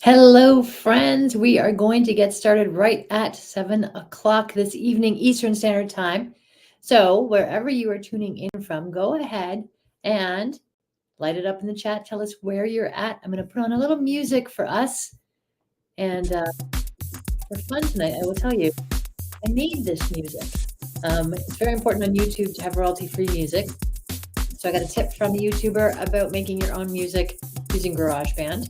Hello, friends. We are going to get started right at 7 o'clock this evening, Eastern Standard Time. So, wherever you are tuning in from, go ahead and light it up in the chat. Tell us where you're at. I'm going to put on a little music for us. And for fun tonight, I will tell you, I made this music. It's very important on YouTube to have royalty free music. So, I got a tip from a YouTuber about making your own music using GarageBand.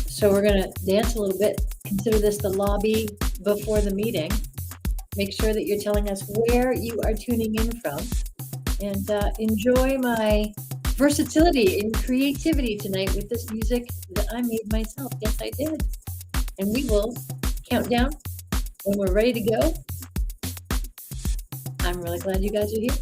So we're going to dance a little bit. Consider this the lobby before the meeting. Make sure that you're telling us where you are tuning in from. And enjoy my versatility and creativity tonight with this music that I made myself. Yes, I did. And we will count down when we're ready to go. I'm really glad you guys are here.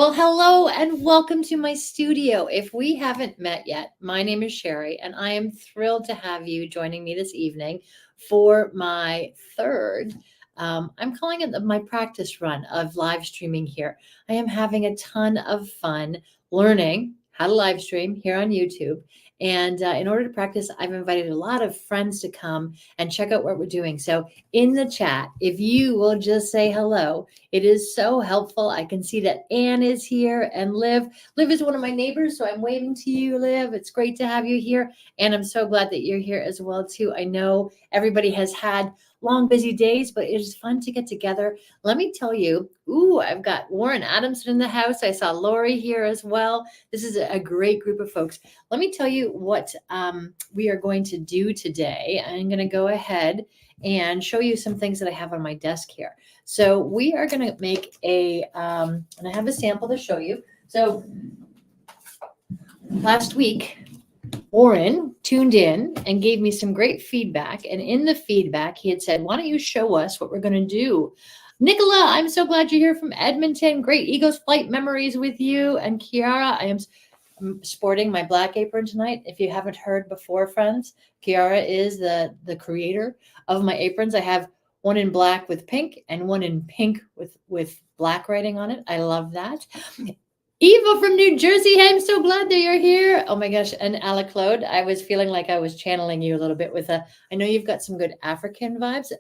Well, hello and welcome to my studio. If we haven't met yet, my name is Sherri, and I am thrilled to have you joining me this evening for my third. I'm calling it my practice run of live streaming here. I am having a ton of fun learning how to live stream here on YouTube. And in order to practice, I've invited a lot of friends to come and check out what we're doing. So, in the chat, if you will just say hello, it is so helpful. I can see that Anne is here and Liv. Liv is one of my neighbors, so I'm waving to you, Liv. It's great to have you here. And I'm so glad that you're here as well, too. I know everybody has had long, busy days, but it is fun to get together. Let me tell you, I've got Warren Adamson in the house. I saw Lori here as well. This is a great group of folks. Let me tell you what we are going to do today. I'm going to go ahead and show you some things that I have on my desk here. So we are going to make and I have a sample to show you. So last week, Warren tuned in and gave me some great feedback. And in the feedback, he had said, why don't you show us what we're going to do? Nicola, I'm so glad you're here from Edmonton. Great Eagles flight memories with you. And Kiara, I am sporting my black apron tonight. If you haven't heard before, friends, Kiara is the creator of my aprons. I have one in black with pink and one in pink with black writing on it. I love that. Eva from New Jersey. Hey, I'm so glad that you're here. Oh my gosh. And Ala Claude, I was feeling like I was channeling you a little bit with I know you've got some good African vibes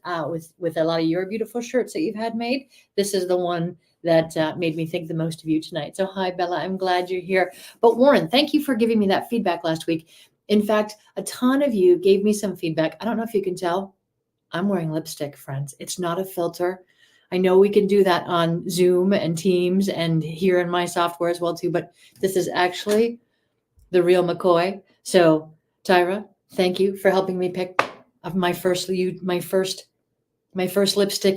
with a lot of your beautiful shirts that you've had made. This is the one that made me think the most of you tonight. So hi, Bella. I'm glad you're here. But Warren, thank you for giving me that feedback last week. In fact, a ton of you gave me some feedback. I don't know if you can tell. I'm wearing lipstick, friends. It's not a filter. I know we can do that on Zoom and Teams and here in my software as well too, but this is actually the real McCoy. So Tyra, thank you for helping me pick of my first lipstick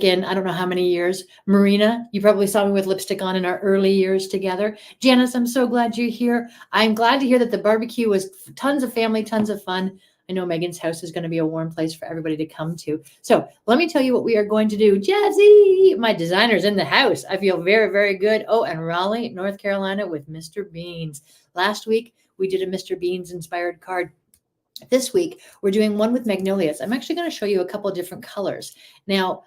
in I don't know how many years. Marina, you probably saw me with lipstick on in our early years together. Janice, I'm so glad you're here. I'm glad to hear that the barbecue was tons of family, tons of fun. I know Megan's house is going to be a warm place for everybody to come to. So let me tell you what we are going to do. Jazzy, my designer's in the house. I feel very, very good. Oh, and Raleigh, North Carolina with Mr. Beans. Last week, we did a Mr. Beans inspired card. This week, we're doing one with magnolias. I'm actually going to show you a couple different colors. Now,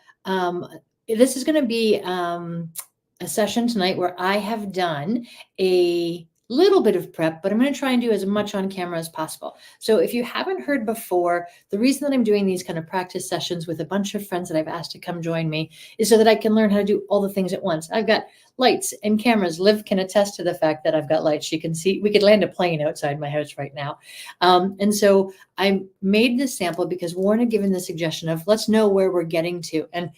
this is going to be a session tonight where I have done a little bit of prep, but I'm going to try and do as much on camera as possible. So if you haven't heard before, the reason that I'm doing these kind of practice sessions with a bunch of friends that I've asked to come join me is so that I can learn how to do all the things at once. I've got lights and cameras. Liv can attest to the fact that I've got lights. She can see, we could land a plane outside my house right now. And so I made this sample because Warren had given the suggestion of let's know where we're getting to. And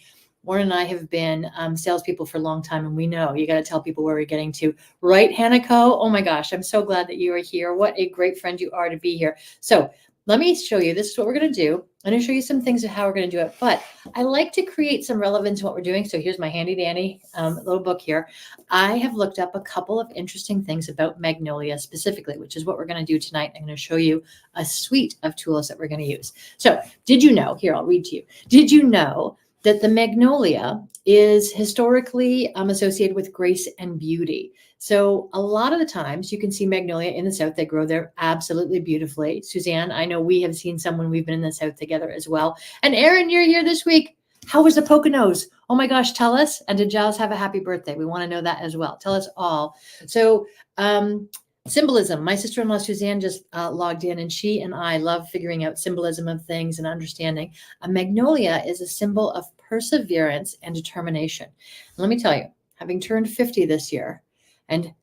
Warren and I have been salespeople for a long time, and we know you got to tell people where we're getting to. Right, Hanako? Oh my gosh, I'm so glad that you are here. What a great friend you are to be here. So let me show you. This is what we're going to do. I'm going to show you some things of how we're going to do it, but I like to create some relevance to what we're doing. So here's my handy dandy little book here. I have looked up a couple of interesting things about magnolia specifically, which is what we're going to do tonight. I'm going to show you a suite of tools that we're going to use. So did you know, here, I'll read to you. Did you know that the magnolia is historically associated with grace and beauty? So a lot of the times you can see magnolia in the South. They grow there absolutely beautifully. Suzanne, I know we have seen some when we've been in the South together as well. And Erin, you're here this week. How was the Poconos? Oh my gosh, tell us. And did Giles have a happy birthday? We want to know that as well. Tell us all. So symbolism. My sister-in-law, Suzanne, just logged in, and she and I love figuring out symbolism of things and understanding. A magnolia is a symbol of perseverance and determination. And let me tell you, having turned 50 this year and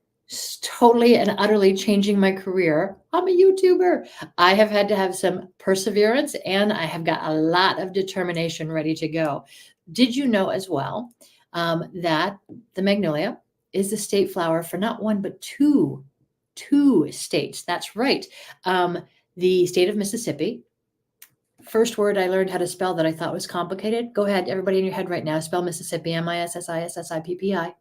totally and utterly changing my career, I'm a YouTuber. I have had to have some perseverance, and I have got a lot of determination ready to go. Did you know as well that the magnolia is the state flower for not one, but two states? That's right. The state of Mississippi. First word I learned how to spell that I thought was complicated. Go ahead, everybody in your head right now, spell Mississippi, Mississippi,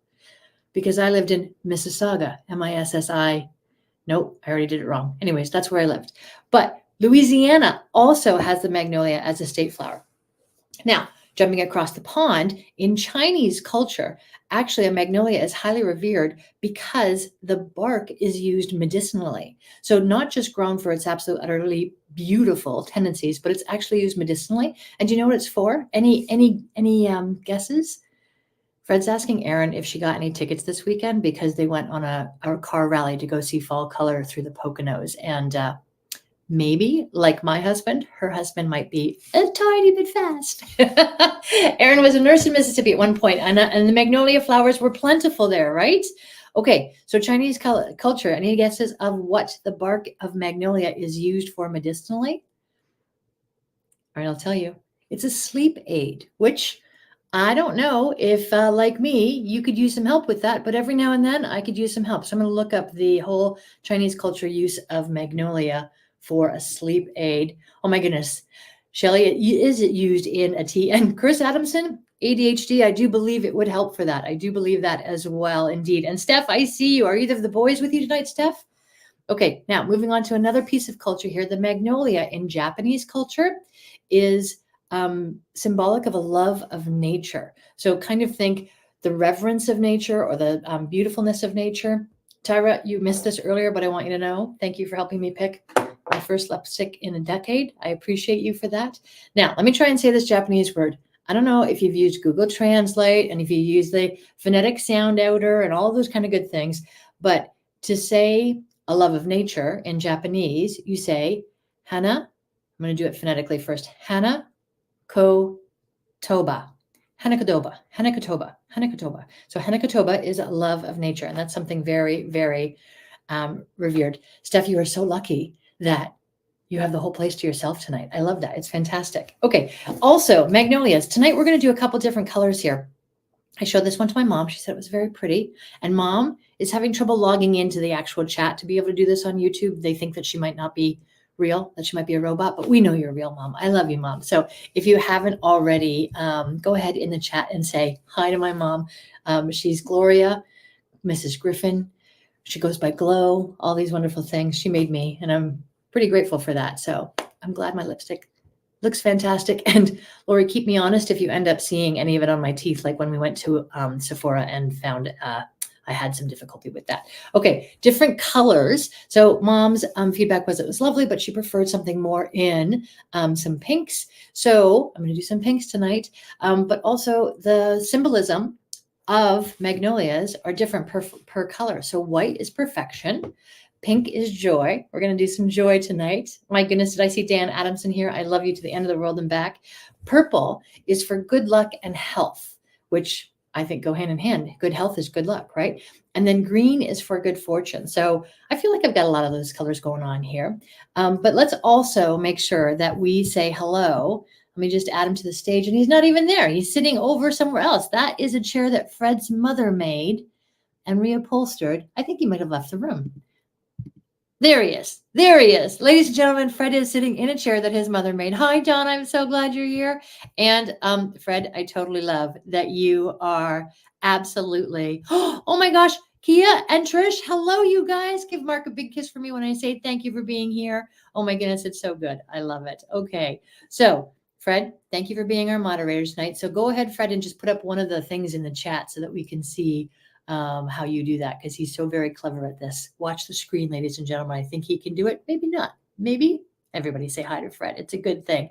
because I lived in Mississauga, Missi. Nope, I already did it wrong. Anyways, that's where I lived. But Louisiana also has the magnolia as a state flower. Now, Jumping across the pond, in Chinese culture, actually a magnolia is highly revered because the bark is used medicinally. So not just grown for its absolute utterly beautiful tendencies, but it's actually used medicinally. And do you know what it's for? Any guesses? Fred's asking Erin if she got any tickets this weekend because they went on a car rally to go see fall color through the Poconos. And maybe, like my husband, her husband might be a tiny bit fast. Erin was a nurse in Mississippi at one point, and the magnolia flowers were plentiful there, right? Okay, so Chinese culture, any guesses of what the bark of magnolia is used for medicinally? All right, I'll tell you. It's a sleep aid, which I don't know if, like me, you could use some help with that, but every now and then I could use some help. So I'm going to look up the whole Chinese culture use of magnolia for a sleep aid. Oh my goodness. Shelly, is it used in a tea? And Chris Adamson, ADHD, I do believe it would help for that. I do believe that as well, indeed. And Steph, I see you. Are either of the boys with you tonight, Steph? Okay, now moving on to another piece of culture here. The magnolia in Japanese culture is symbolic of a love of nature. So kind of think the reverence of nature or the beautifulness of nature. Tyra, you missed this earlier, but I want you to know, thank you for helping me pick my first lipstick in a decade. I appreciate you for that. Now, let me try and say this Japanese word. I don't know if you've used Google Translate and if you use the phonetic sound outer and all those kind of good things, but to say a love of nature in Japanese, you say hana. I'm going to do it phonetically first. Hana kotoba. Hanakotoba, hanakotoba, hanakotoba. So hanakotoba is a love of nature, and that's something very, very revered. Steph, you are so lucky that you have the whole place to yourself tonight. I love that. It's fantastic. Okay. Also, magnolias. Tonight we're going to do a couple different colors here. I showed this one to my mom. She said it was very pretty. And mom is having trouble logging into the actual chat to be able to do this on YouTube. They think that she might not be real, that she might be a robot, but we know you're a real mom. I love you, mom. So if you haven't already, go ahead in the chat and say hi to my mom. She's Gloria, Mrs. Griffin. She goes by Glow, all these wonderful things. She made me, and I'm pretty grateful for that. So I'm glad my lipstick looks fantastic. And Lori, keep me honest if you end up seeing any of it on my teeth, like when we went to Sephora and found I had some difficulty with that. Okay, different colors. So mom's feedback was it was lovely, but she preferred something more in some pinks. So I'm going to do some pinks tonight, but also the symbolism of magnolias are different per color. So white is perfection. Pink is joy. We're going to do some joy tonight. My goodness, did I see Dan Adamson here? I love you to the end of the world and back. Purple is for good luck and health, which I think go hand in hand. Good health is good luck, right? And then green is for good fortune. So I feel like I've got a lot of those colors going on here. But let's also make sure that we say hello. Let me just add him to the stage. And he's not even there. He's sitting over somewhere else. That is a chair that Fred's mother made and reupholstered. I think he might have left the room. There he is. There he is. Ladies and gentlemen, Fred is sitting in a chair that his mother made. Hi, John. I'm so glad you're here. And Fred, I totally love that you are absolutely. Oh my gosh. Kia and Trish. Hello, you guys. Give Mark a big kiss for me when I say thank you for being here. Oh my goodness. It's so good. I love it. Okay. So Fred, thank you for being our moderator tonight. So go ahead, Fred, and just put up one of the things in the chat so that we can see how you do that, because he's so very clever at this. Watch the screen, ladies and gentlemen. I think he can do it. Maybe not. Maybe. Everybody say hi to Fred. It's a good thing.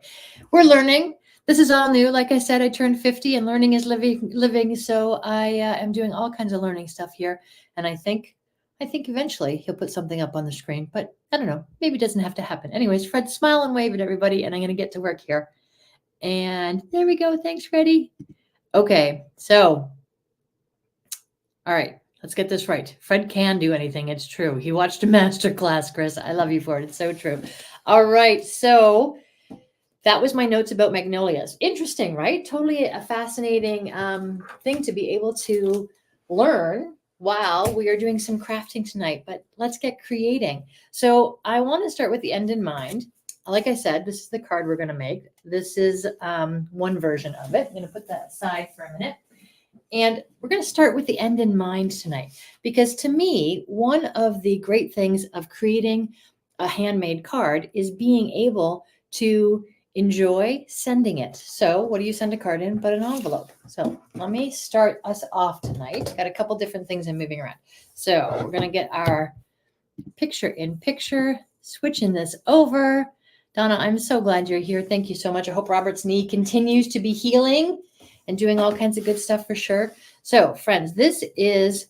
We're learning. This is all new. Like I said, I turned 50 and learning is living. So I am doing all kinds of learning stuff here. And I think eventually he'll put something up on the screen, but I don't know. Maybe it doesn't have to happen. Anyways, Fred, smile and wave at everybody, and I'm going to get to work here. And there we go. Thanks, Freddie. Okay. So all right, let's get this right. Fred can do anything. It's true. He watched a master class, Chris. I love you for it. It's so true. All right. So that was my notes about magnolias. Interesting, right? Totally a fascinating thing to be able to learn while we are doing some crafting tonight. But let's get creating. So I want to start with the end in mind. Like I said, this is the card we're going to make. This is one version of it. I'm going to put that aside for a minute. And we're going to start with the end in mind tonight, because to me, one of the great things of creating a handmade card is being able to enjoy sending it. So what do you send a card in but an envelope? So let me start us off tonight. Got a couple different things I'm moving around. So we're going to get our picture in picture, switching this over. Donna, I'm so glad you're here. Thank you so much. I hope Robert's knee continues to be healing and doing all kinds of good stuff for sure. So friends, this is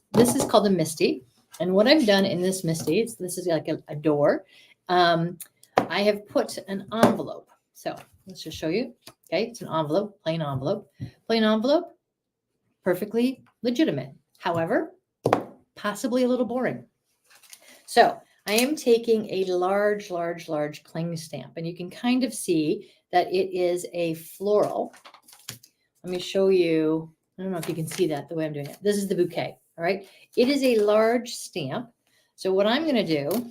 called a Misty. And what I've done in this Misty, this is like a door. I have put an envelope. So let's just show you. Okay, it's an envelope, plain envelope. Plain envelope, perfectly legitimate. However, possibly a little boring. So I am taking a large cling stamp, and you can kind of see that it is a floral. Let me show you. I don't know if you can see that the way I'm doing it. This is the bouquet. All right. It is a large stamp. So what I'm going to do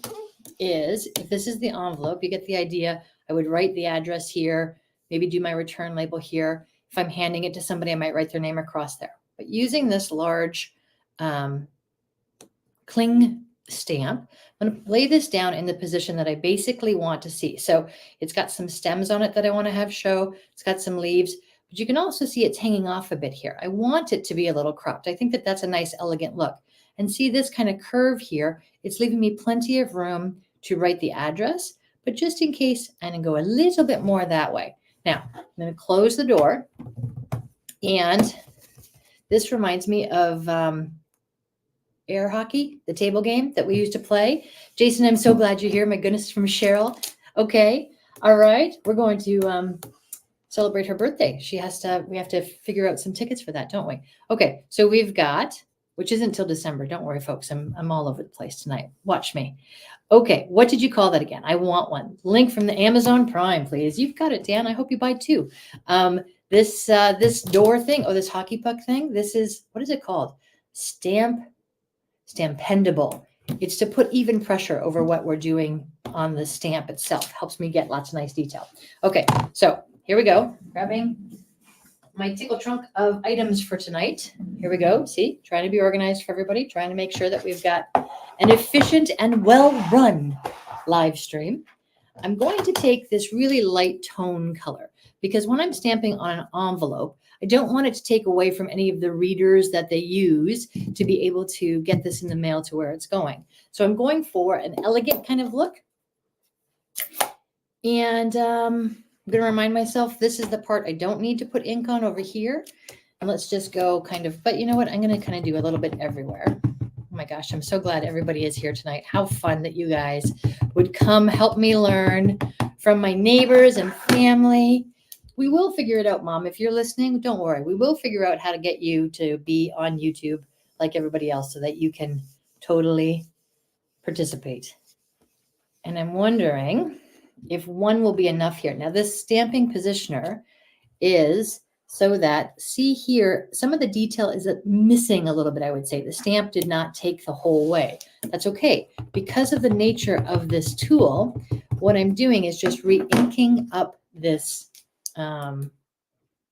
is, if this is the envelope, you get the idea. I would write the address here, maybe do my return label here. If I'm handing it to somebody, I might write their name across there. But using this large cling stamp, I'm going to lay this down in the position that I basically want to see. So it's got some stems on it that I want to have show. It's got some leaves, but you can also see it's hanging off a bit here. I want it to be a little cropped. I think that that's a nice, elegant look. And see this kind of curve here, it's leaving me plenty of room to write the address, but just in case, I'm going to go a little bit more that way. Now, I'm going to close the door, and this reminds me of air hockey, the table game that we used to play. Jason, I'm so glad you're here. My goodness, from Cheryl. Okay, all right, we're going to celebrate her birthday. We have to figure out some tickets for that, don't we? Okay, so we've got, which isn't till December. Don't worry, folks. I'm all over the place tonight. Watch me. Okay, what did you call that again? I want one. Link from the Amazon Prime, please. You've got it, Dan. I hope you buy two. This door thing, this hockey puck thing, this is, what is it called? Stampendable. It's to put even pressure over what we're doing on the stamp itself. Helps me get lots of nice detail. Okay, so here we go. Grabbing my tickle trunk of items for tonight. Here we go. See, trying to be organized for everybody, trying to make sure that we've got an efficient and well-run live stream. I'm going to take this really light tone color because when I'm stamping on an envelope, I don't want it to take away from any of the readers that they use to be able to get this in the mail to where it's going. So I'm going for an elegant kind of look. And I'm going to remind myself, this is the part I don't need to put ink on over here. And let's just go kind of, but you know what? I'm going to kind of do a little bit everywhere. Oh my gosh, I'm so glad everybody is here tonight. How fun that you guys would come help me learn from my neighbors and family. We will figure it out, Mom. If you're listening, don't worry. We will figure out how to get you to be on YouTube like everybody else so that you can totally participate. And I'm wondering if one will be enough here. Now, this stamping positioner is so that, see here, some of the detail is missing a little bit, I would say. The stamp did not take the whole way. That's okay. Because of the nature of this tool, what I'm doing is just re-inking up this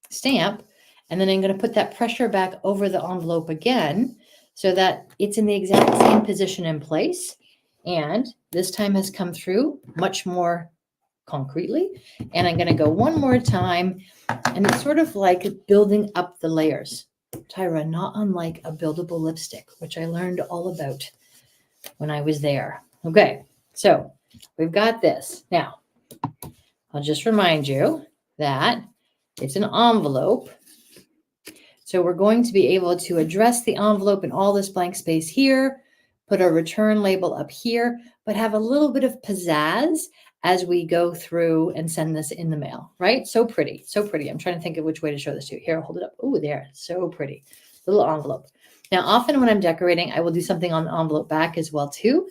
stamp, and then I'm going to put that pressure back over the envelope again so that it's in the exact same position in place. And this time has come through much more concretely. And I'm going to go one more time, and it's sort of like building up the layers. Tyra, not unlike a buildable lipstick, which I learned all about when I was there. Okay, so we've got this. Now, I'll just remind you that it's an envelope. So we're going to be able to address the envelope in all this blank space here, put a return label up here, but have a little bit of pizzazz as we go through and send this in the mail, right? So pretty, so pretty. I'm trying to think of which way to show this to you. Here, I'll hold it up. Oh, there, so pretty. Little envelope. Now, often when I'm decorating, I will do something on the envelope back as well too.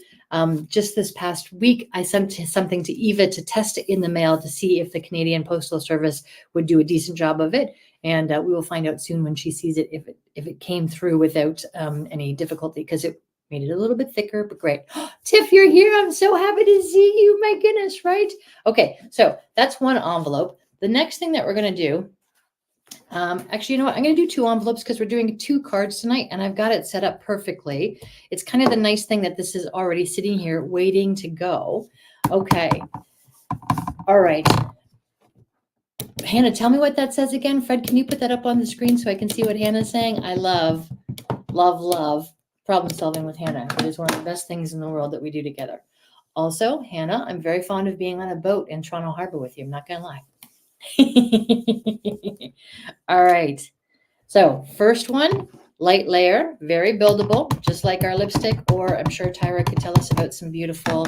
Just this past week, I sent something to Eva to test it in the mail to see if the Canadian Postal Service would do a decent job of it. And we will find out soon when she sees it if it came through without any difficulty, because it made it a little bit thicker, but great. Tiff, you're here. I'm so happy to see you. My goodness, right? Okay, so that's one envelope. The next thing that we're going to do, actually, you know what? I'm going to do two envelopes because we're doing 2 cards tonight, and I've got it set up perfectly. It's kind of the nice thing that this is already sitting here waiting to go. Okay. All right. Hannah, tell me what that says again. Fred, can you put that up on the screen so I can see what Hannah's saying? I love problem solving with Hannah. It is one of the best things in the world that we do together. Also, Hannah, I'm very fond of being on a boat in Toronto Harbor with you. I'm not going to lie. All right. So first one, light layer, very buildable, just like our lipstick, or I'm sure Tyra could tell us about some beautiful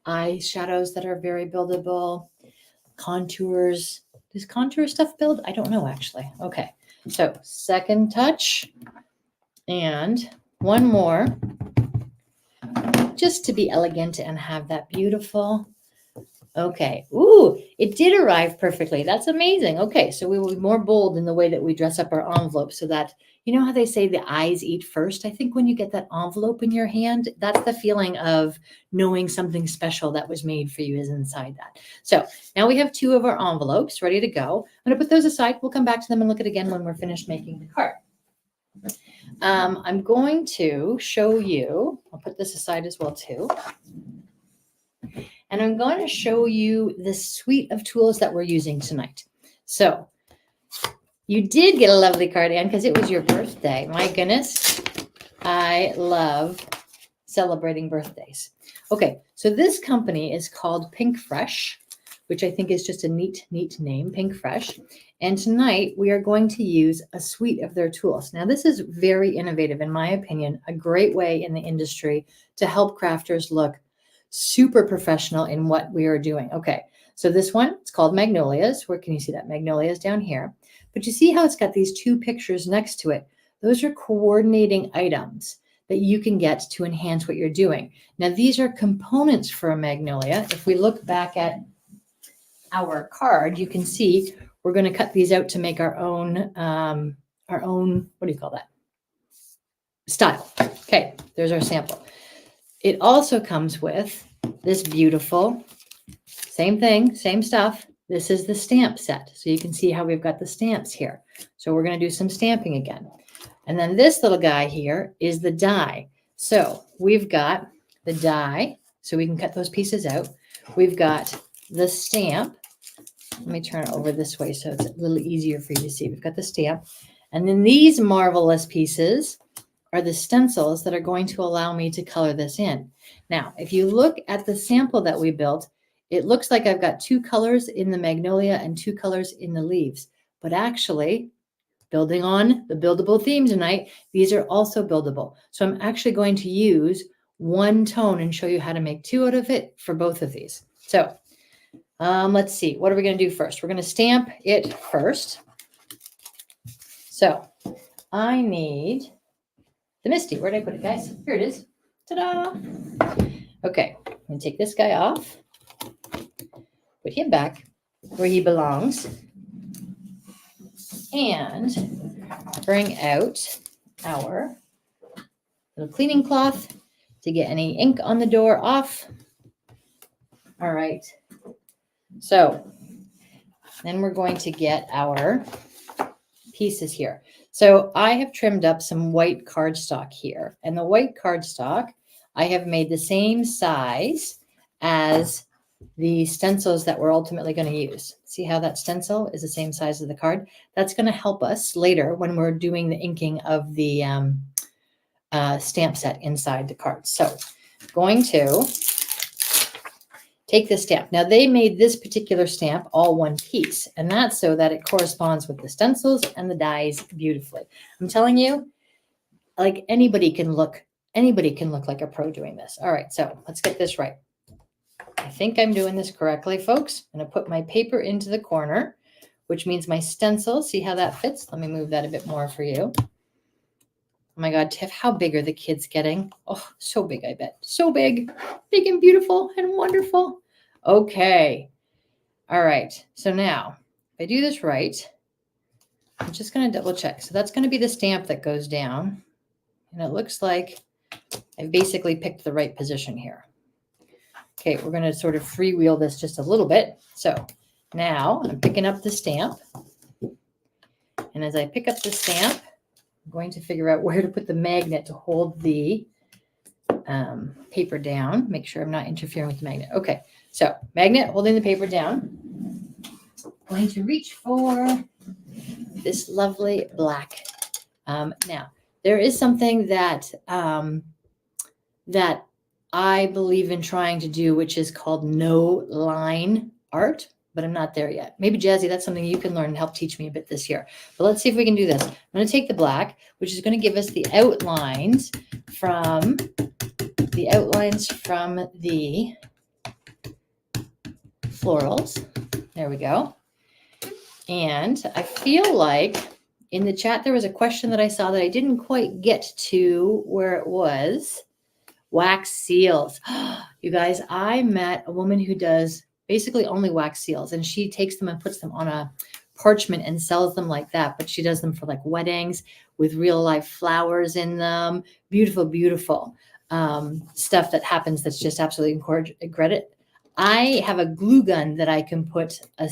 eyeshadows that are very buildable, contours. Does contour stuff build? I don't know, actually. Okay. So second touch and one more, just to be elegant and have that beautiful. Okay. Ooh, it did arrive perfectly. That's amazing. Okay. So we will be more bold in the way that we dress up our envelope so that, you know how they say the eyes eat first? I think when you get that envelope in your hand, that's the feeling of knowing something special that was made for you is inside that. So now we have 2 of our envelopes ready to go. I'm going to put those aside. We'll come back to them and look at it again when we're finished making the card. I'm going to show you, I'll put this aside as well too. And I'm going to show you the suite of tools that we're using tonight. So you did get a lovely card, Anne, because it was your birthday. My goodness, I love celebrating birthdays. Okay, so this company is called Pink Fresh, which I think is just a neat name, Pink Fresh. And tonight we are going to use a suite of their tools. Now, this is very innovative, in my opinion, a great way in the industry to help crafters look super professional in what we are doing. Okay, so this one, it's called Magnolias. Where can you see that? Magnolias down here. But you see how it's got these 2 pictures next to it? Those are coordinating items that you can get to enhance what you're doing. Now, these are components for a magnolia. If we look back at our card, you can see we're going to cut these out to make our own, what do you call that? Style. Okay, there's our sample. It also comes with this beautiful, same thing, same stuff. This is the stamp set. So you can see how we've got the stamps here. So we're going to do some stamping again. And then this little guy here is the die. So we've got the die, so we can cut those pieces out. We've got the stamp. Let me turn it over this way so it's a little easier for you to see. We've got the stamp. And then these marvelous pieces are the stencils that are going to allow me to color this in. Now, if you look at the sample that we built, it looks like I've got 2 colors in the magnolia and 2 colors in the leaves. But actually, building on the buildable theme tonight, these are also buildable. So I'm actually going to use 1 tone and show you how to make 2 out of it for both of these. So let's see, what are we going to do first? We're going to stamp it first. So I need the Misty. Where did I put it, guys? Here it is. Ta-da! Okay, I'm going to take this guy off, put him back where he belongs, and bring out our little cleaning cloth to get any ink on the door off. All right. So then we're going to get our pieces here. So I have trimmed up some white cardstock here, and the white cardstock I have made the same size as the stencils that we're ultimately going to use. See how that stencil is the same size as the card? That's going to help us later when we're doing the inking of the stamp set inside the card. So going to take this stamp. Now they made this particular stamp all one piece, and that's so that it corresponds with the stencils and the dies beautifully. I'm telling you, like anybody can look like a pro doing this. All right, so let's get this right. I think I'm doing this correctly, folks. I'm going to put my paper into the corner, which means my stencil. See how that fits? Let me move that a bit more for you. Oh my God, Tiff, how big are the kids getting? Oh, so big, I bet. So big and beautiful and wonderful. Okay. All right. So now, if I do this right, I'm just going to double check. So that's going to be the stamp that goes down. And it looks like I've basically picked the right position here. Okay, we're going to sort of freewheel this just a little bit. So now I'm picking up the stamp. And as I pick up the stamp, I'm going to figure out where to put the magnet to hold the paper down. Make sure I'm not interfering with the magnet. Okay, so magnet holding the paper down. going to reach for this lovely black. Now, there is something that that I believe in trying to do, which is called no line art, but I'm not there yet. Maybe Jazzy, that's something you can learn and help teach me a bit this year. But let's see if we can do this. I'm going to take the black, which is going to give us the outlines from the florals. There we go. And I feel like in the chat, there was a question that I saw that I didn't quite get to where it was. Wax seals. You guys, I met a woman who does basically only wax seals, and she takes them and puts them on a parchment and sells them like that. But she does them for like weddings with real life flowers in them. Beautiful, beautiful stuff that happens that's just absolutely incredible. I have a glue gun that I can put a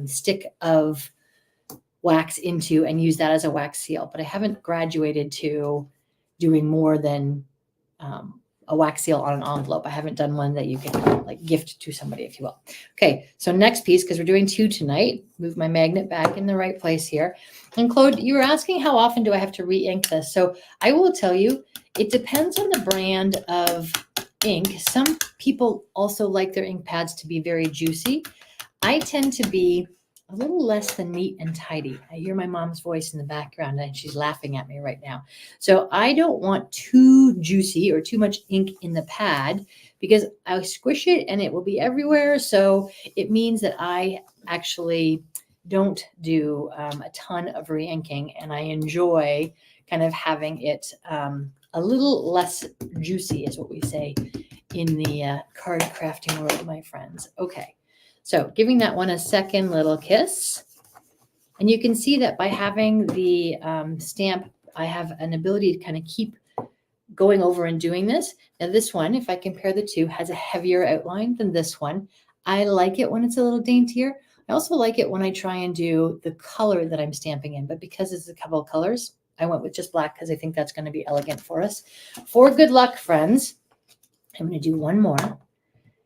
stick of wax into and use that as a wax seal, but I haven't graduated to doing more than a wax seal on an envelope. I haven't done one that you can like gift to somebody, if you will. Okay, so next piece, because we're doing 2 tonight, move my magnet back in the right place here. And Claude, you were asking how often do I have to re-ink this? So I will tell you, it depends on the brand of ink. Some people also like their ink pads to be very juicy. I tend to be a little less than neat and tidy. I hear my mom's voice in the background and she's laughing at me right now. So I don't want too juicy or too much ink in the pad because I squish it and it will be everywhere. So it means that I actually don't do a ton of re-inking, and I enjoy kind of having it a little less juicy, is what we say in the card crafting world, my friends. Okay. So giving that one a second little kiss. And you can see that by having the stamp, I have an ability to kind of keep going over and doing this. Now this one, if I compare the two, has a heavier outline than this one. I like it when it's a little daintier. I also like it when I try and do the color that I'm stamping in, but because it's a couple of colors, I went with just black because I think that's going to be elegant for us. For good luck, friends, I'm going to do one more.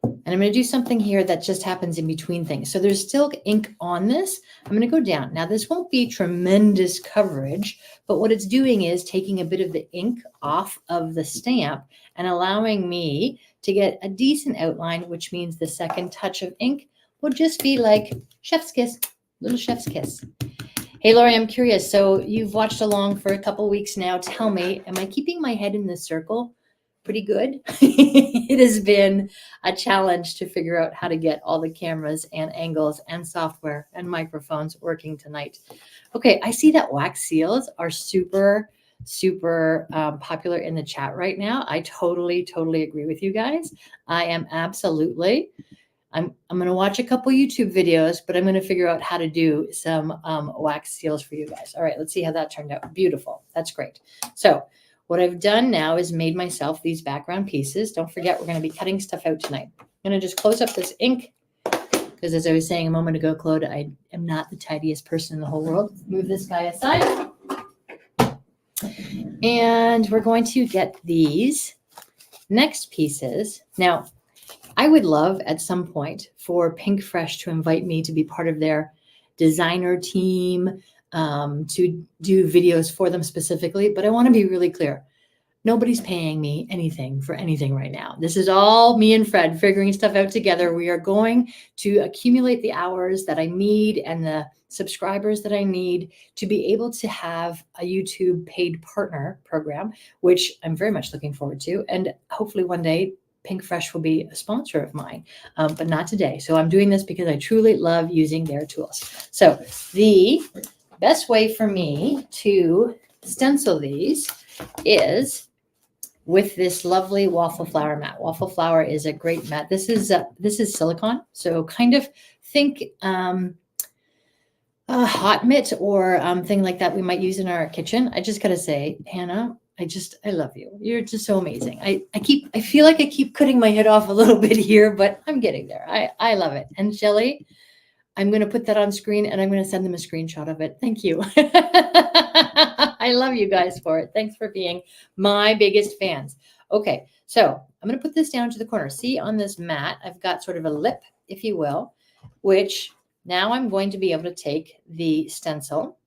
And I'm going to do something here that just happens in between things. So there's still ink on this. I'm going to go down. Now, this won't be tremendous coverage, but what it's doing is taking a bit of the ink off of the stamp and allowing me to get a decent outline, which means the second touch of ink will just be like chef's kiss, little chef's kiss. Hey, Lori, I'm curious. So you've watched along for a couple weeks now. Tell me, am I keeping my head in the circle pretty good? It has been a challenge to figure out how to get all the cameras and angles and software and microphones working tonight. Okay, I see that wax seals are super popular in the chat right now. I totally agree with you guys. I am absolutely. I'm going to watch a couple YouTube videos, but I'm going to figure out how to do some wax seals for you guys. All right, let's see how that turned out. Beautiful. That's great. So what I've done now is made myself these background pieces. Don't forget, we're going to be cutting stuff out tonight. I'm going to just close up this ink because, as I was saying a moment ago, Claude, I am not the tidiest person in the whole world. Move this guy aside. And we're going to get these next pieces. Now, I would love at some point for Pink Fresh to invite me to be part of their designer team, to do videos for them specifically, but I want to be really clear. Nobody's paying me anything for anything right now. This is all me and Fred figuring stuff out together. We are going to accumulate the hours that I need and the subscribers that I need to be able to have a YouTube paid partner program, which I'm very much looking forward to. And hopefully one day Pink Fresh will be a sponsor of mine, but not today. So I'm doing this because I truly love using their tools. So the best way for me to stencil these is with this lovely waffle flower mat. Waffle flower is a great mat. This is silicone, so kind of think a hot mitt or thing like that we might use in our kitchen. I just gotta say, Hannah, I love you. You're just so amazing. I feel like I keep cutting my head off a little bit here, but I'm getting there. I love it. And Shelly, I'm going to put that on screen and I'm going to send them a screenshot of it. Thank you. I love you guys for it. Thanks for being my biggest fans. Okay, so I'm going to put this down to the corner. See on this mat, I've got sort of a lip, if you will, which now I'm going to be able to take the stencil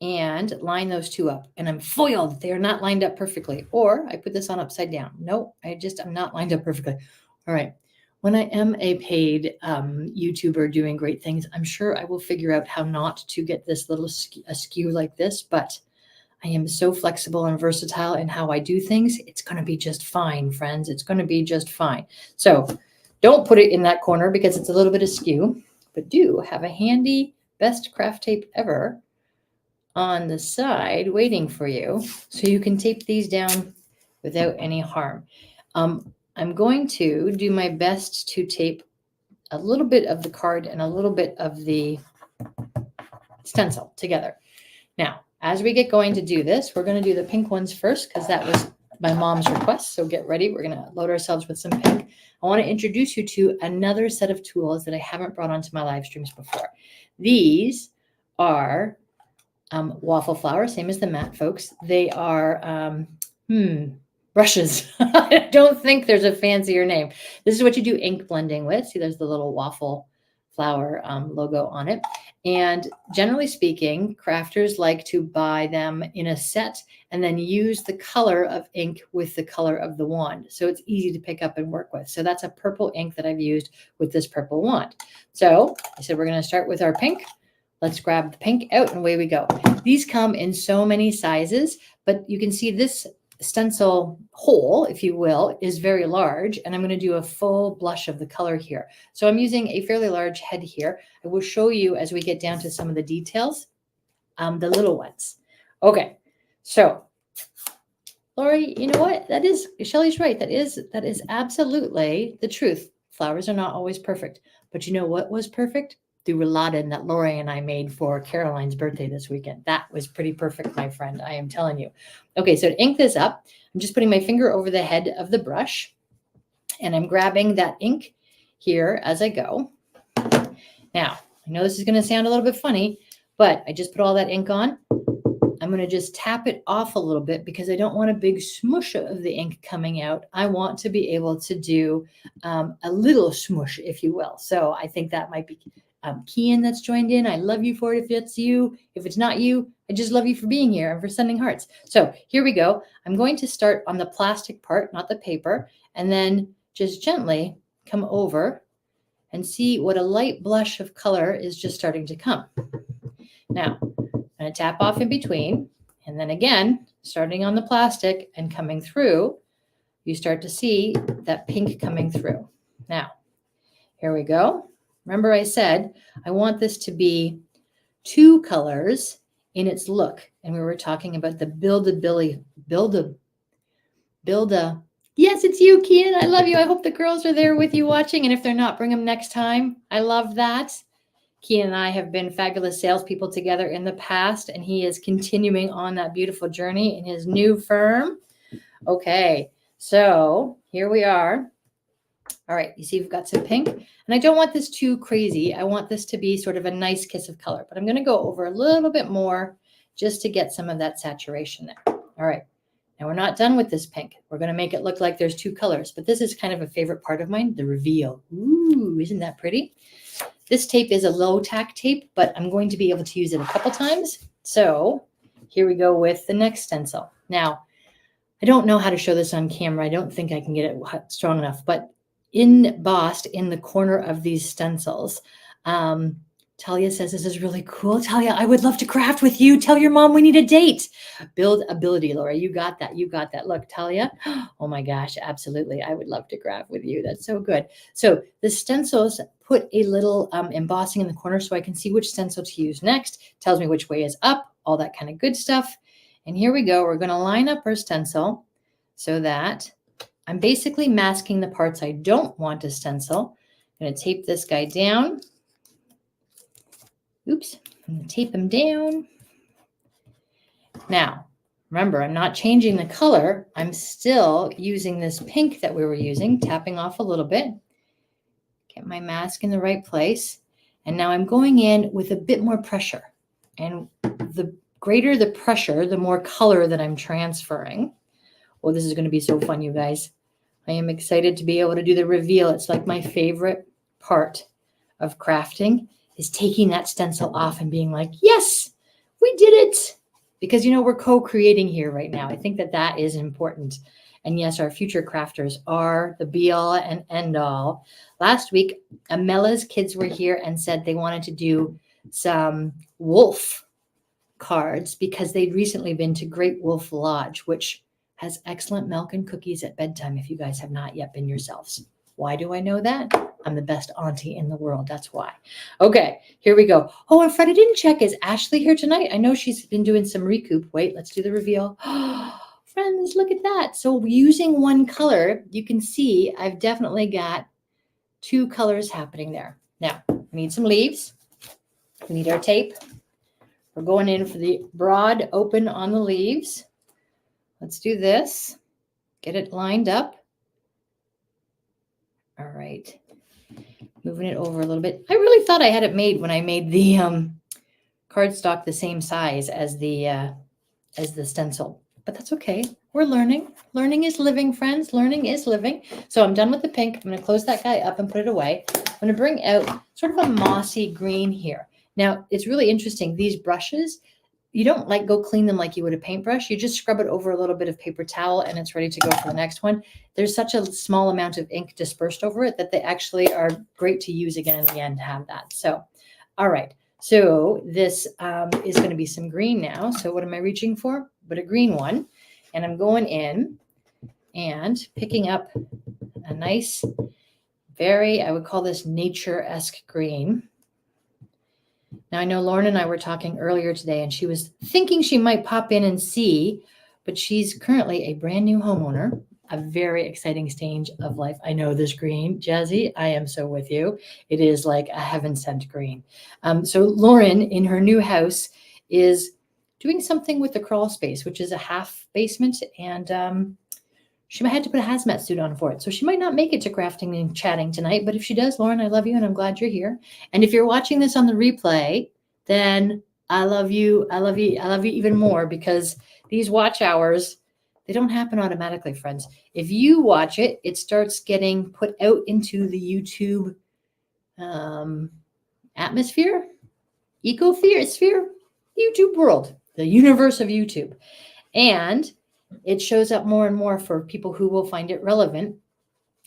and line those two up. And I'm foiled. They're not lined up perfectly. Or I put this on upside down. No, I'm not lined up perfectly. All right. When I am a paid YouTuber doing great things, I'm sure I will figure out how not to get this little askew like this, but I am so flexible and versatile in how I do things. It's going to be just fine, friends. It's going to be just fine. So don't put it in that corner because it's a little bit askew, but do have a handy best craft tape ever on the side waiting for you so you can tape these down without any harm. I'm going to do my best to tape a little bit of the card and a little bit of the stencil together. Now, as we get going to do this, we're going to do the pink ones first because that was my mom's request. So get ready. We're going to load ourselves with some pink. I want to introduce you to another set of tools that I haven't brought onto my live streams before. These are waffle flower, same as the matte folks. They are brushes. I don't think there's a fancier name. This is what you do ink blending with. See, there's the little waffle flower logo on it. And generally speaking, crafters like to buy them in a set and then use the color of ink with the color of the wand. So it's easy to pick up and work with. So that's a purple ink that I've used with this purple wand. So I said we're going to start with our pink. Let's grab the pink out and away we go. These come in so many sizes, but you can see this stencil hole, if you will, is very large, and I'm going to do a full blush of the color here. So I'm using a fairly large head here. I will show you as we get down to some of the details, the little ones. Okay, so Lori, you know what? Shelly's right. That is absolutely the truth. Flowers are not always perfect, but you know what was perfect? The rouladen that Lori and I made for Caroline's birthday this weekend. That was pretty perfect, my friend. I am telling you. Okay, so to ink this up, I'm just putting my finger over the head of the brush, and I'm grabbing that ink here as I go. Now, I know this is going to sound a little bit funny, but I just put all that ink on. I'm going to just tap it off a little bit because I don't want a big smush of the ink coming out. I want to be able to do a little smush, if you will. So I think that might be Kian that's joined in. I love you for it if it's you. If it's not you, I just love you for being here and for sending hearts. So here we go. I'm going to start on the plastic part, not the paper, and then just gently come over and see what a light blush of color is just starting to come. Now, I'm going to tap off in between, and then again, starting on the plastic and coming through, you start to see that pink coming through. Now, here we go. Remember I said I want this to be two colors in its look, and we were talking about the buildability. Yes, it's you, Kian. I love you. I hope the girls are there with you watching, and if they're not, bring them next time. I love that. Kian and I have been fabulous salespeople together in the past, and he is continuing on that beautiful journey in his new firm. Okay, so here we are. All right, you see we've got some pink, and I don't want this too crazy. I want this to be sort of a nice kiss of color, but I'm going to go over a little bit more just to get some of that saturation there. All right, now we're not done with this pink. We're going to make it look like there's two colors, but this is kind of a favorite part of mine, the reveal. Ooh, isn't that pretty? This tape is a low tack tape, but I'm going to be able to use it a couple times. So here we go with the next stencil. Now, I don't know how to show this on camera. I don't think I can get it strong enough, but embossed in the corner of these stencils, Talia says, this is really cool. Talia, I would love to craft with you. Tell your mom we need a date. Build ability, Laura. You got that. You got that. Look, Talia. Oh my gosh, absolutely. I would love to craft with you. That's so good. So the stencils put a little embossing in the corner so I can see which stencil to use next. Tells me which way is up, all that kind of good stuff. And here we go. We're going to line up our stencil so that I'm basically masking the parts I don't want to stencil. I'm going to tape this guy down. Oops, I'm going to tape him down. Now, remember, I'm not changing the color. I'm still using this pink that we were using, tapping off a little bit. Get my mask in the right place. And now I'm going in with a bit more pressure. And the greater the pressure, the more color that I'm transferring. Oh, this is going to be so fun, you guys. I am excited to be able to do the reveal. It's like my favorite part of crafting is taking that stencil off and being like, yes, we did it. Because, we're co-creating here right now. I think that that is important. And yes, our future crafters are the be all and end all. Last week, Amella's kids were here and said they wanted to do some wolf cards because they'd recently been to Great Wolf Lodge, which has excellent milk and cookies at bedtime if you guys have not yet been yourselves. Why do I know that? I'm the best auntie in the world. That's why. Okay, here we go. Oh, and Fred, I didn't check. Is Ashley here tonight? I know she's been doing some recoup. Wait, let's do the reveal. Friends, look at that. So using one color, you can see I've definitely got two colors happening there. Now, we need some leaves. We need our tape. We're going in for the broad open on the leaves. Let's do this. Get it lined up. All right. Moving it over a little bit. I really thought I had it made when I made the cardstock the same size as the stencil, but that's okay. We're learning. Learning is living, friends. Learning is living. So I'm done with the pink. I'm going to close that guy up and put it away. I'm going to bring out sort of a mossy green here. Now, it's really interesting. These brushes, you don't go clean them like you would a paintbrush. You just scrub it over a little bit of paper towel and it's ready to go for the next one. There's such a small amount of ink dispersed over it that they actually are great to use again in the end to have that. So, all right. So this is going to be some green now. So what am I reaching for? But a green one. And I'm going in and picking up a nice, I would call this nature-esque green. Now, I know Lauren and I were talking earlier today, and she was thinking she might pop in and see, but she's currently a brand new homeowner, a very exciting stage of life. I know this green, Jazzy, I am so with you. It is like a heaven-sent green. So Lauren, in her new house, is doing something with the crawl space, which is a half basement, and she might have to put a hazmat suit on for it. So she might not make it to crafting and chatting tonight, but if she does, Lauren, I love you and I'm glad you're here. And if you're watching this on the replay, then I love you. I love you. I love you even more because these watch hours, they don't happen automatically, friends. If you watch it, it starts getting put out into the YouTube atmosphere, ecosphere, YouTube world, the universe of YouTube. And it shows up more and more for people who will find it relevant.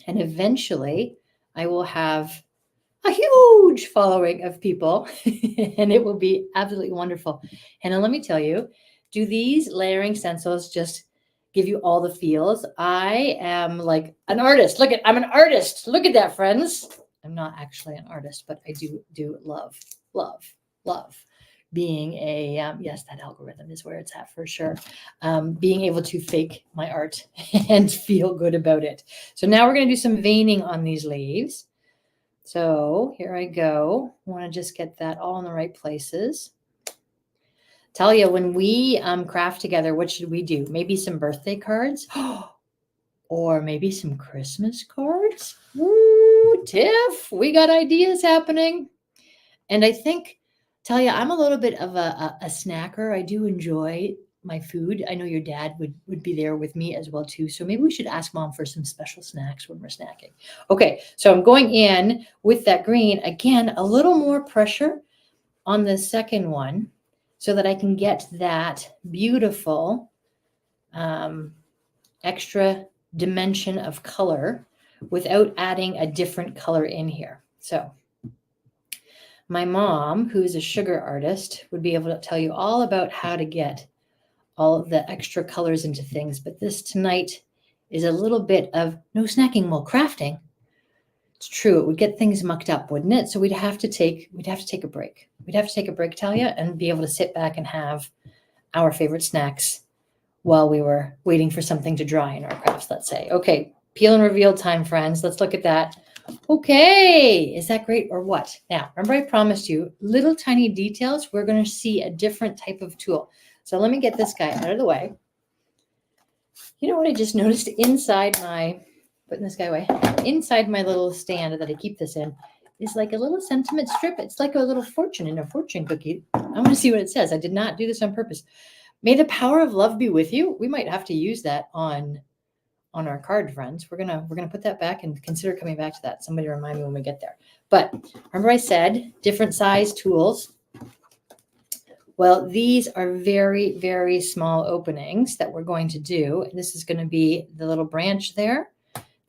And eventually I will have a huge following of people and it will be absolutely wonderful. And let me tell you, do these layering stencils just give you all the feels? I am like an artist. I'm an artist. Look at that, friends. I'm not actually an artist, but I do love being yes, that algorithm is where it's at for sure. Being able to fake my art and feel good about it. So now we're going to do some veining on these leaves. So here I go. I want to just get that all in the right places. Talia, when we craft together, what should we do? Maybe some birthday cards or maybe some Christmas cards. Ooh, Tiff, we got ideas happening. And I think, Talia, I'm a little bit of a snacker. I do enjoy my food. I know your dad would be there with me as well too. So maybe we should ask Mom for some special snacks when we're snacking. Okay, so I'm going in with that green. Again, a little more pressure on the second one so that I can get that beautiful extra dimension of color without adding a different color in here. So my mom, who is a sugar artist, would be able to tell you all about how to get all of the extra colors into things. But this tonight is a little bit of no snacking while crafting. It's true. It would get things mucked up, wouldn't it? So we'd have to take a break. We'd have to take a break, Talia, and be able to sit back and have our favorite snacks while we were waiting for something to dry in our crafts, let's say. Okay, peel and reveal time, friends. Let's look at that. Okay, is that great or what? Now, remember I promised you little tiny details. We're going to see a different type of tool. So let me get this guy out of the way. You know what I just noticed inside putting this guy away, inside my little stand that I keep this in is like a little sentiment strip. It's like a little fortune in a fortune cookie. I want to see what it says. I did not do this on purpose. May the power of love be with you. We might have to use that on on our card, friends. We're gonna put that back and consider coming back to that. Somebody remind me when we get there. But remember I said different size tools. Well, these are very, very small openings that we're going to do. And this is going to be the little branch there,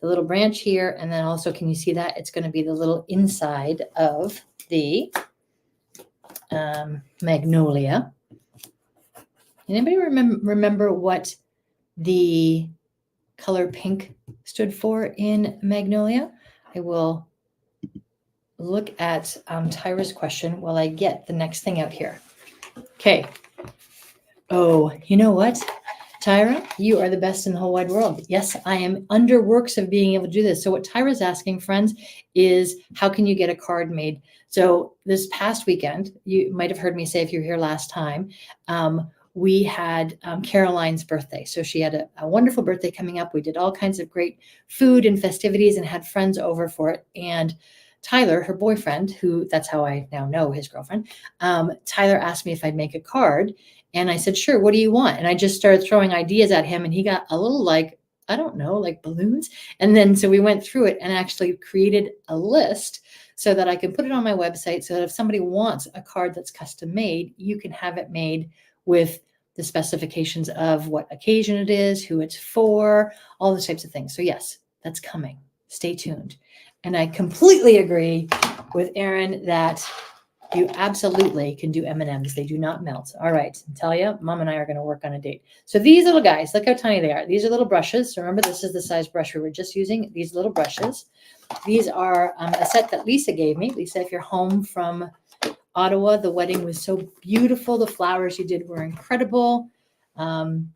the little branch here, and then also, can you see that? It's going to be the little inside of the magnolia. Anybody remember what the color pink stood for in magnolia? I will look at Tyra's question while I get the next thing out here. Okay. Oh, you know what, Tyra? You are the best in the whole wide world. Yes, I am under works of being able to do this. So what Tyra's asking, friends, is how can you get a card made? So this past weekend, you might have heard me say if you were here last time, we had Caroline's birthday. So she had a wonderful birthday coming up. We did all kinds of great food and festivities and had friends over for it. And Tyler, her boyfriend, who that's how I now know his girlfriend, Tyler asked me if I'd make a card. And I said, sure, what do you want? And I just started throwing ideas at him and he got a little like, I don't know, like balloons. And then so we went through it and actually created a list so that I can put it on my website so that if somebody wants a card that's custom made, you can have it made with the specifications of what occasion it is, who it's for, all those types of things. So yes, that's coming. Stay tuned. And I completely agree with Erin that you absolutely can do M&Ms. They do not melt. All right, Talia, Mom and I are going to work on a date. So these little guys, look how tiny they are. These are little brushes. So remember, this is the size brush we were just using, these little brushes. These are a set that Lisa gave me. Lisa, if you're home from Ottawa, the wedding was so beautiful. The flowers you did were incredible. I am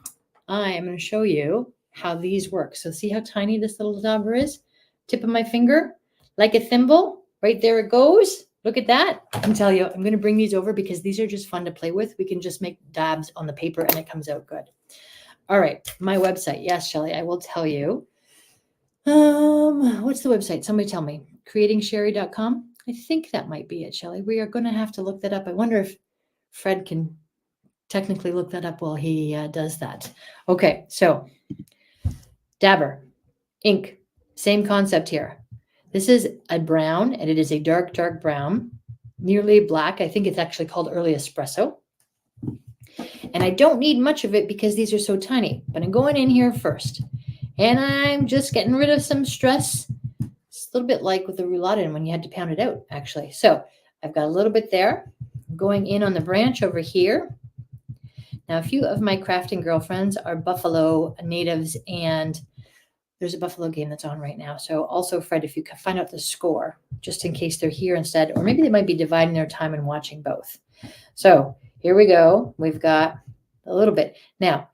going to show you how these work. So see how tiny this little dauber is? Tip of my finger, like a thimble. Right there it goes. Look at that. I can tell you, I'm going to bring these over because these are just fun to play with. We can just make dabs on the paper and it comes out good. All right, my website. Yes, Shelly, I will tell you. What's the website? Somebody tell me. CreatingSherri.com. I think that might be it, Shelly. We are going to have to look that up. I wonder if Fred can technically look that up while he does that. Okay, so dabber, ink, same concept here. This is a brown, and it is a dark, dark brown, nearly black. I think it's actually called early espresso. And I don't need much of it because these are so tiny, but I'm going in here first. And I'm just getting rid of some stress. It's a little bit like with the roulotte when you had to pound it out, actually. So I've got a little bit there. I'm going in on the branch over here. Now, a few of my crafting girlfriends are Buffalo natives, and there's a Buffalo game that's on right now. So also, Fred, if you can find out the score, just in case they're here instead, or maybe they might be dividing their time and watching both. So here we go. We've got a little bit. Now,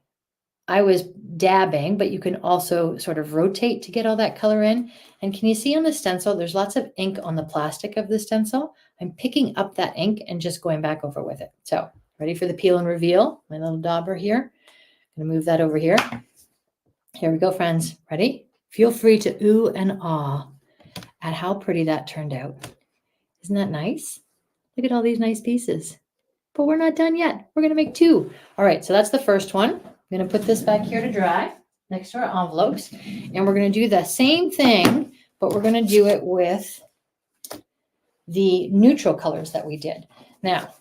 I was dabbing, but you can also sort of rotate to get all that color in. And can you see on the stencil, there's lots of ink on the plastic of the stencil. I'm picking up that ink and just going back over with it. So ready for the peel and reveal? My little dauber here. I'm going to move that over here. Here we go, friends. Ready? Feel free to ooh and ah at how pretty that turned out. Isn't that nice? Look at all these nice pieces. But we're not done yet. We're going to make two. All right, so that's the first one. I'm going to put this back here to dry next to our envelopes. And we're going to do the same thing, but we're going to do it with the neutral colors that we did. Now,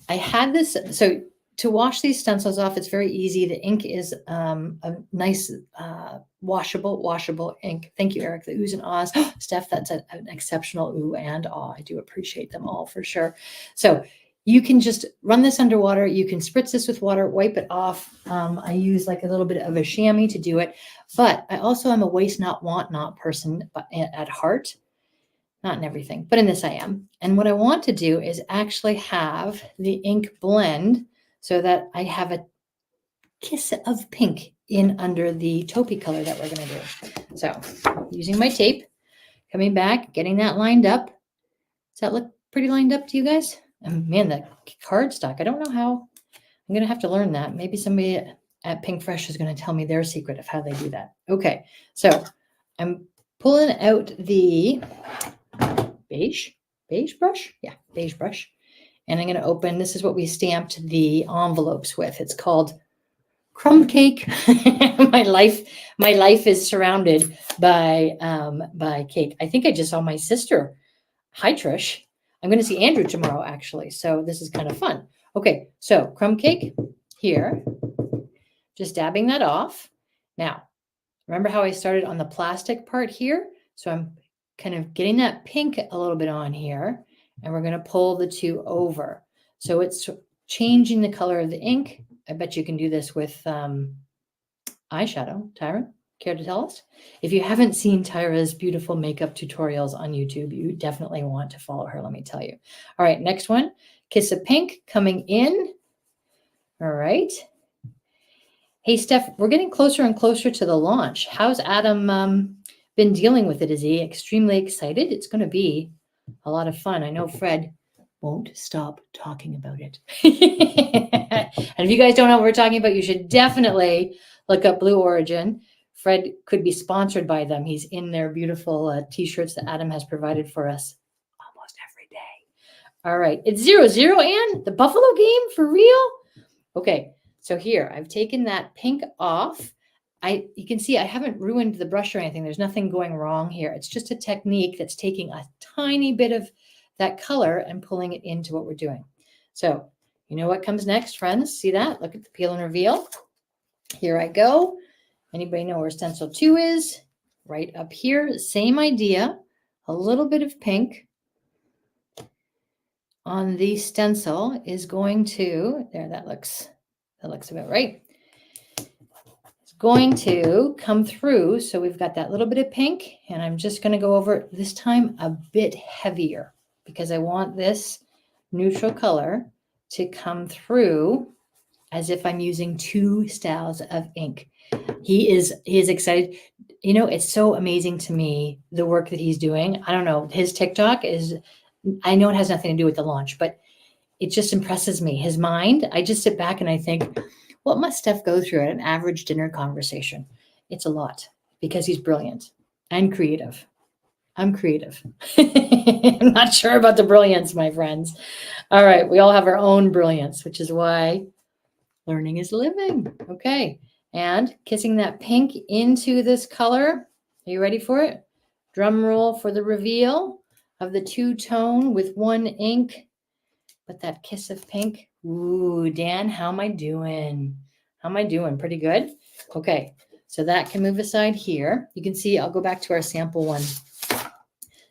I had this, so to wash these stencils off, it's very easy. The ink is a nice washable ink. Thank you, Eric. The oohs and ahs. Steph, that's an exceptional ooh and ah. I do appreciate them all for sure. So you can just run this underwater. You can spritz this with water, wipe it off. I use like a little bit of a chamois to do it. But I also am a waste not, want not person at heart. Not in everything, but in this I am. And what I want to do is actually have the ink blend so that I have a kiss of pink in under the taupey color that we're going to do. So using my tape, coming back, getting that lined up. Does that look pretty lined up to you guys? And man, the cardstock, I don't know how. I'm going to have to learn that. Maybe somebody at Pink Fresh is going to tell me their secret of how they do that. Okay, so I'm pulling out the beige brush. Yeah, beige brush. And I'm going to open, this is what we stamped the envelopes with. It's called crumb cake. My life is surrounded by cake. I think I just saw my sister. Hi, Trish. I'm going to see Andrew tomorrow, actually. So this is kind of fun. Okay, so crumb cake here. Just dabbing that off. Now, remember how I started on the plastic part here? So I'm kind of getting that pink a little bit on here, and we're going to pull the two over. So it's changing the color of the ink. I bet you can do this with eyeshadow. Tyra, care to tell us? If you haven't seen Tyra's beautiful makeup tutorials on YouTube, you definitely want to follow her, let me tell you. All right, next one, Kiss of Pink coming in. All right. Hey, Steph, we're getting closer and closer to the launch. How's Adam been dealing with it? Is he extremely excited? It's going to be a lot of fun. I know Fred won't stop talking about it. And if you guys don't know what we're talking about, you should definitely look up Blue Origin. Fred could be sponsored by them. He's in their beautiful t-shirts that Adam has provided for us almost every day. All right, it's 0-0, and the Buffalo game for real? Okay, so here I've taken that pink off. You can see I haven't ruined the brush or anything. There's nothing going wrong here. It's just a technique that's taking a tiny bit of that color and pulling it into what we're doing. So you know what comes next, friends? See that? Look at the peel and reveal. Here I go. Anybody know where stencil 2 is? Right up here, same idea. A little bit of pink on the stencil is going to, there, that looks about right. It's going to come through. So we've got that little bit of pink, and I'm just going to go over it this time a bit heavier because I want this neutral color to come through as if I'm using 2 styles of ink. He is excited. You know, it's so amazing to me, the work that he's doing. I don't know, his TikTok is, I know it has nothing to do with the launch, but it just impresses me. His mind, I just sit back and I think, what must Steph go through at an average dinner conversation? It's a lot because he's brilliant and creative. I'm creative. I'm not sure about the brilliance, my friends. All right, we all have our own brilliance, which is why learning is living. Okay, and kissing that pink into this color. Are you ready for it? Drum roll for the reveal of the 2-tone with 1 ink, but that kiss of pink. Ooh, Dan, how am I doing? How am I doing? Pretty good? Okay, so that can move aside here. You can see, I'll go back to our sample one.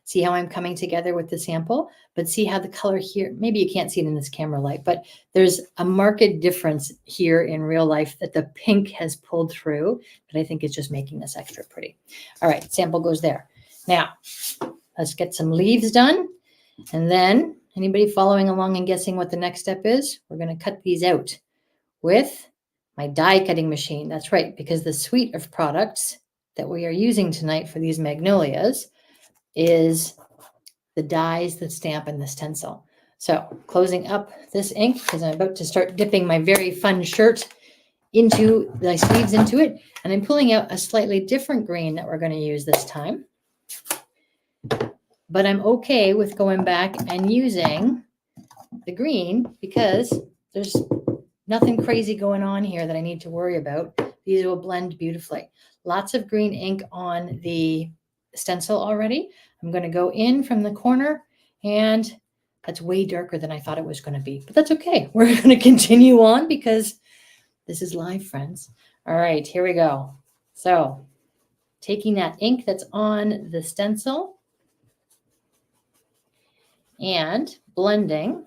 See how I'm coming together with the sample, but see how the color here, maybe you can't see it in this camera light, but there's a marked difference here in real life that the pink has pulled through, but I think it's just making this extra pretty. All right, sample goes there. Now, let's get some leaves done. And then anybody following along and guessing what the next step is? We're going to cut these out with my die cutting machine. That's right, because the suite of products that we are using tonight for these magnolias is the dies, the stamp, and the stencil. So closing up this ink because I'm about to start dipping my very fun shirt into the sleeves into it. And I'm pulling out a slightly different green that we're going to use this time. But I'm okay with going back and using the green because there's nothing crazy going on here that I need to worry about. These will blend beautifully. Lots of green ink on the stencil already. I'm going to go in from the corner, and that's way darker than I thought it was going to be, but that's okay. We're going to continue on because this is live, friends. All right, here we go. So taking that ink that's on the stencil and blending.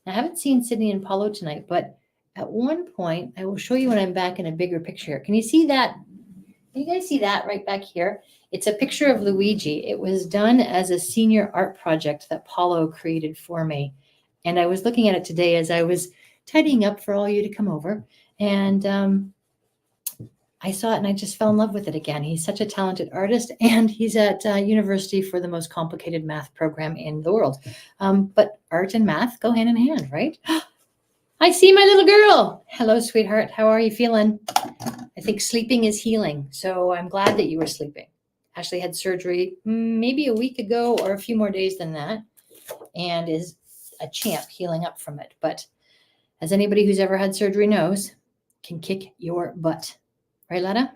I haven't seen Sydney and Paulo tonight, but at one point, I will show you when I'm back in a bigger picture. Can you see that? Can you guys see that right back here? It's a picture of Luigi. It was done as a senior art project that Paulo created for me. And I was looking at it today as I was tidying up for all you to come over. And I saw it and I just fell in love with it again. He's such a talented artist, and he's at university for the most complicated math program in the world. But art and math go hand in hand, right? I see my little girl. Hello, sweetheart. How are you feeling? I think sleeping is healing. So I'm glad that you were sleeping. Ashley had surgery maybe a week ago or a few more days than that, and is a champ healing up from it. But as anybody who's ever had surgery knows, can kick your butt. Right, Letta?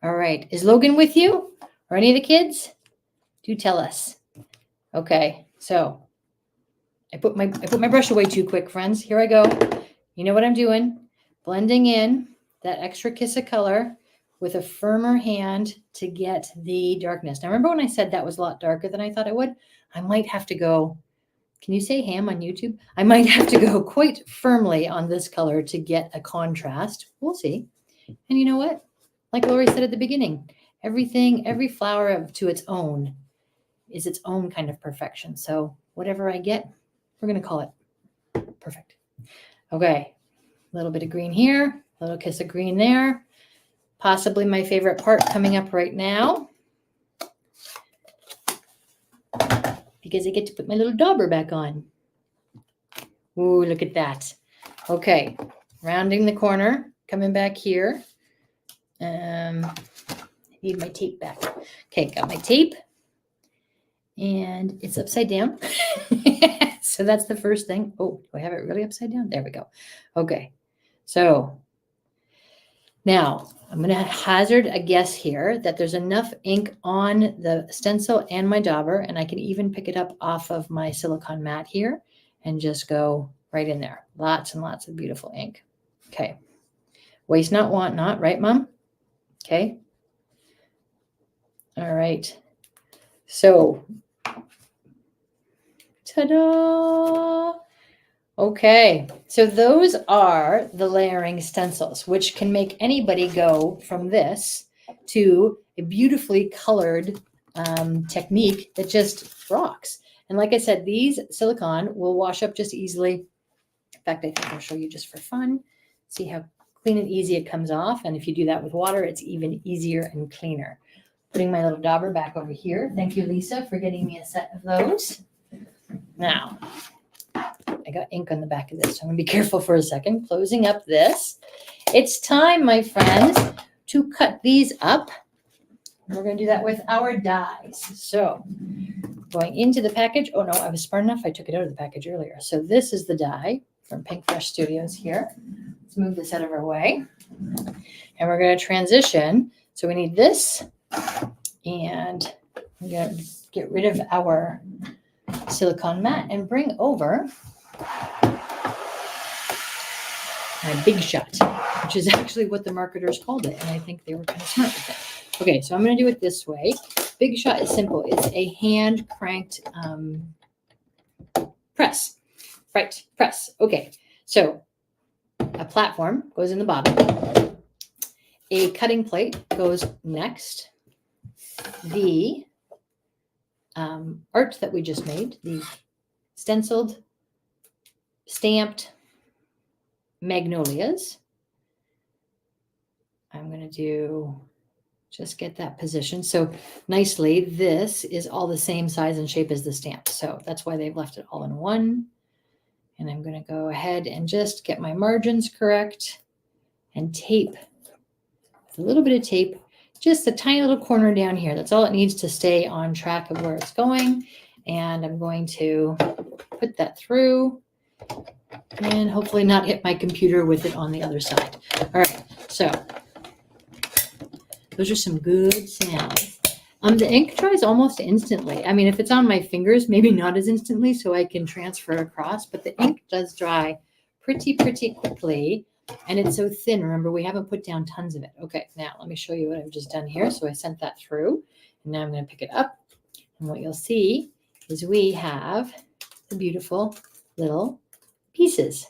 All right. Is Logan with you or any of the kids? Do tell us. Okay. So I put my brush away too quick, friends. Here I go. You know what I'm doing? Blending in that extra kiss of color with a firmer hand to get the darkness. Now, remember when I said that was a lot darker than I thought it would? I might have to go, can you say ham on YouTube? I might have to go quite firmly on this color to get a contrast. We'll see. And you know what? Like Lori said at the beginning, every flower to its own is its own kind of perfection. So whatever I get, we're going to call it perfect. Okay. A little bit of green here, a little kiss of green there. Possibly my favorite part coming up right now, because I get to put my little dauber back on. Ooh, look at that. Okay, rounding the corner, coming back here. I need my tape back. Okay, got my tape. And it's upside down. So that's the first thing. Oh, do I have it really upside down? There we go. Okay, so now I'm going to hazard a guess here that there's enough ink on the stencil and my dauber, and I can even pick it up off of my silicone mat here and just go right in there. Lots and lots of beautiful ink. Okay. Waste not, want not, right, Mom? Okay. All right. So, ta-da! Okay, so those are the layering stencils, which can make anybody go from this to a beautifully colored technique that just rocks. And like I said, these silicone will wash up just easily. In fact, I think I'll show you just for fun. See how clean and easy it comes off. And if you do that with water, it's even easier and cleaner. Putting my little dauber back over here. Thank you, Lisa, for getting me a set of those. Now, I got ink on the back of this, so I'm going to be careful for a second. Closing up this. It's time, my friends, to cut these up. We're going to do that with our dies. So, going into the package. Oh, no, I was smart enough. I took it out of the package earlier. So this is the die from Pink Fresh Studios here. Let's move this out of our way. And we're going to transition. So we need this. And we're going to get rid of our silicone mat and bring over my Big Shot, which is actually what the marketers called it. And I think they were kind of smart with it. Okay, so I'm going to do it this way. Big Shot is simple. It's a hand cranked press. Right, press. Okay, so a platform goes in the bottom. A cutting plate goes next. The art that we just made, the stenciled, stamped magnolias. I'm going to do, just get that position. So nicely, this is all the same size and shape as the stamp. So that's why they've left it all in one. And I'm going to go ahead and just get my margins correct and tape with a little bit of tape, just a tiny little corner down here. That's all it needs to stay on track of where it's going. And I'm going to put that through and hopefully not hit my computer with it on the other side. All right, so those are some good sounds. The ink dries almost instantly. I mean, if it's on my fingers, maybe not as instantly, so I can transfer across, but the ink does dry pretty quickly, and it's so thin. Remember, we haven't put down tons of it. Okay, now let me show you what I've just done here. So I sent that through, and now I'm going to pick it up, and what you'll see is we have the beautiful little pieces.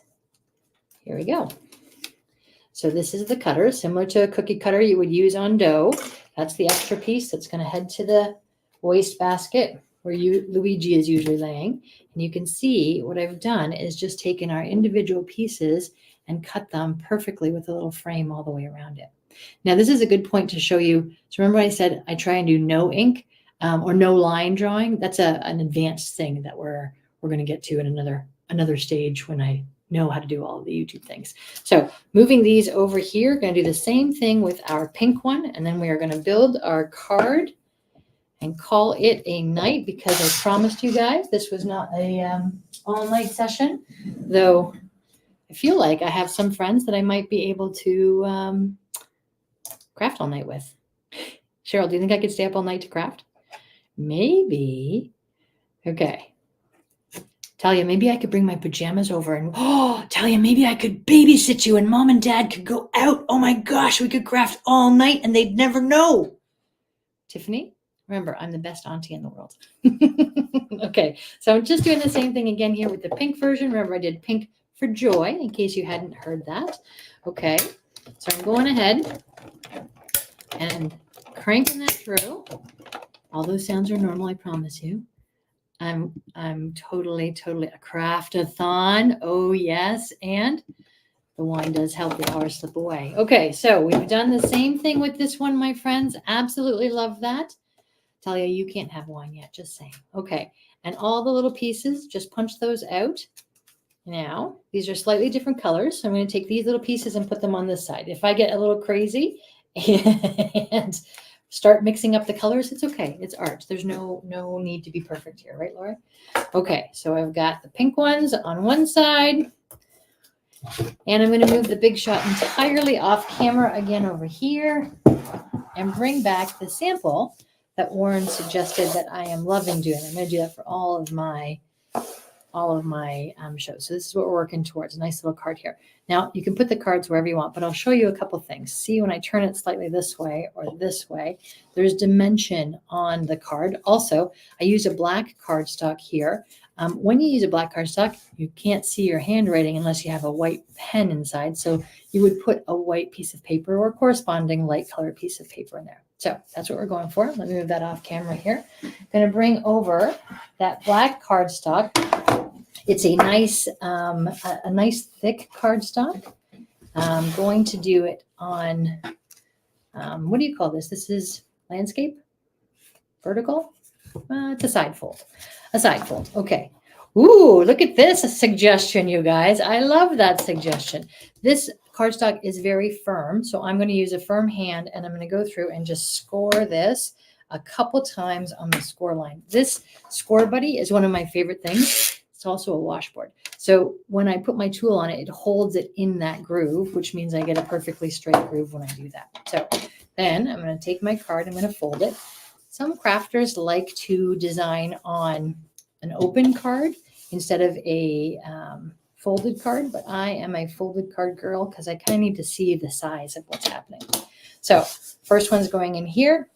Here we go. So this is the cutter, similar to a cookie cutter you would use on dough. That's the extra piece that's going to head to the waste basket where Luigi is usually laying. And you can see what I've done is just taken our individual pieces and cut them perfectly with a little frame all the way around it. Now, this is a good point to show you. So remember I said I try and do no ink or no line drawing. That's an advanced thing that we're going to get to in another stage when I know how to do all of the YouTube things. So moving these over here, going to do the same thing with our pink one, and then we are going to build our card and call it a night, because I promised you guys this was not a all night session, though feel like I have some friends that I might be able to craft all night with. Cheryl, do you think I could stay up all night to craft? Maybe. Okay. Talia, maybe I could bring my pajamas over and, oh, Talia, maybe I could babysit you and mom and dad could go out. Oh my gosh, we could craft all night and they'd never know. Tiffany, remember, I'm the best auntie in the world. Okay, so I'm just doing the same thing again here with the pink version. Remember, I did pink for joy, in case you hadn't heard that. Okay, so I'm going ahead and cranking that through. All those sounds are normal, I promise you. I'm totally a craft-a-thon. Oh yes, and the wine does help the hours slip away. Okay, so we've done the same thing with this one, my friends. Absolutely love that. Talia, you can't have wine yet, just saying. Okay, and all the little pieces, just punch those out. Now, these are slightly different colors. So I'm going to take these little pieces and put them on this side. If I get a little crazy and start mixing up the colors, it's okay. It's art. There's no need to be perfect here, right, Laura? Okay, so I've got the pink ones on one side. And I'm going to move the Big Shot entirely off camera again over here and bring back the sample that Warren suggested that I am loving doing. I'm going to do that for all of my shows. So this is what we're working towards, a nice little card here. Now you can put the cards wherever you want, but I'll show you a couple things. See, when I turn it slightly this way or this way, there's dimension on the card. Also, I use a black cardstock here. When you use a black cardstock, you can't see your handwriting unless you have a white pen inside. So you would put a white piece of paper or corresponding light colored piece of paper in there. So that's what we're going for. Let me move that off camera here. I'm going to bring over that black cardstock. It's a nice thick cardstock. I'm going to do it on, what do you call this? This is landscape? Vertical? It's a side fold. A side fold. Okay. Ooh, look at this suggestion, you guys. I love that suggestion. This cardstock is very firm, so I'm going to use a firm hand, and I'm going to go through and just score this a couple times on the score line. This score buddy is one of my favorite things. It's also a washboard. So when I put my tool on it, it holds it in that groove, which means I get a perfectly straight groove when I do that. So then I'm going to take my card, I'm going to fold it. Some crafters like to design on an open card instead of a folded card, but I am a folded card girl because I kind of need to see the size of what's happening. So first one's going in here.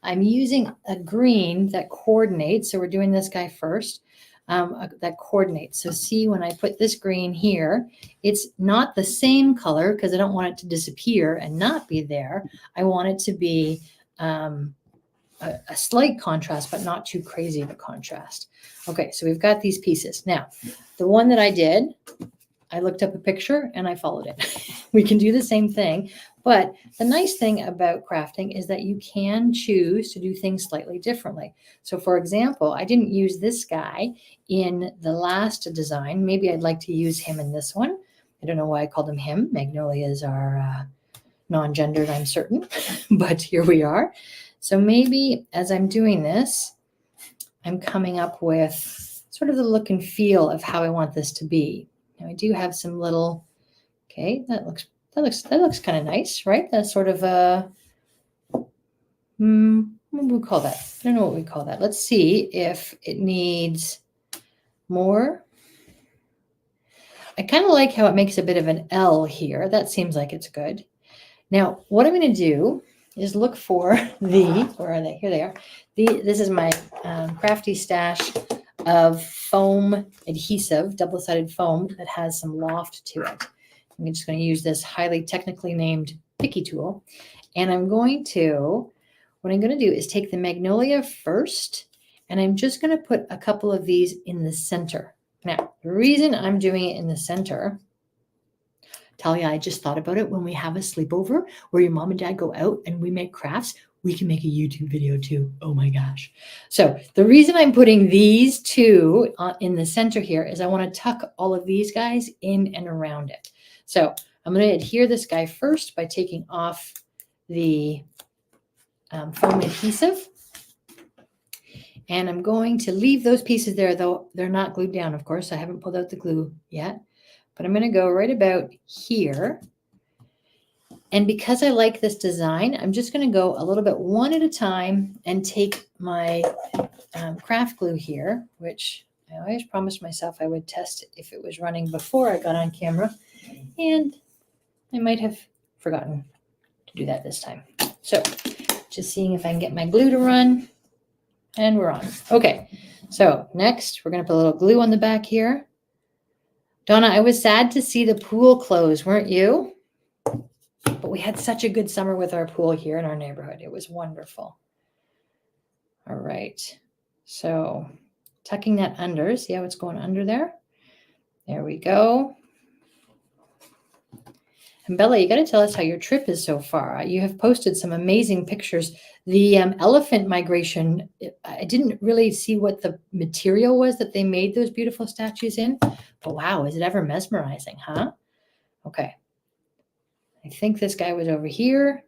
I'm using a green that coordinates. So we're doing this guy first. That coordinates. So see, when I put this green here, it's not the same color because I don't want it to disappear and not be there. I want it to be a slight contrast, but not too crazy of a contrast. Okay, so we've got these pieces. Now, the one that I did, I looked up a picture and I followed it. We can do the same thing, but the nice thing about crafting is that you can choose to do things slightly differently. So for example, I didn't use this guy in the last design. Maybe I'd like to use him in this one. I don't know why I called him him. Magnolias are non-gendered, I'm certain, but here we are. So maybe as I'm doing this, I'm coming up with sort of the look and feel of how I want this to be. Now I do have some little, okay, that looks kind of nice, right? That's sort of a, what do we call that? I don't know what we call that. Let's see if it needs more. I kind of like how it makes a bit of an L here. That seems like it's good. Now, what I'm going to do is look for where are they? Here they are. This is my crafty stash of foam adhesive, double-sided foam that has some loft to it. I'm just going to use this highly technically named picky tool. And what I'm going to do is take the magnolia first, and I'm just going to put a couple of these in the center. Now, the reason I'm doing it in the center, Talia, I just thought about it. When we have a sleepover where your mom and dad go out and we make crafts, we can make a YouTube video too. Oh my gosh. So the reason I'm putting these two in the center here is I want to tuck all of these guys in and around it. So I'm going to adhere this guy first by taking off the foam adhesive. And I'm going to leave those pieces there, though they're not glued down, of course. I haven't pulled out the glue yet. but I'm going to go right about here. And because I like this design, I'm just going to go a little bit one at a time and take my craft glue here, which I always promised myself I would test if it was running before I got on camera. And I might have forgotten to do that this time. So just seeing if I can get my glue to run. And we're on. Okay, so next we're going to put a little glue on the back here. Donna, I was sad to see the pool close, weren't you? But we had such a good summer with our pool here in our neighborhood. It was wonderful. All right, so tucking that under. See how it's going under there? There we go. And Bella, you got to tell us how your trip is so far. You have posted some amazing pictures. The elephant migration, I didn't really see what the material was that they made those beautiful statues in. But wow, is it ever mesmerizing, huh? Okay. I think this guy was over here.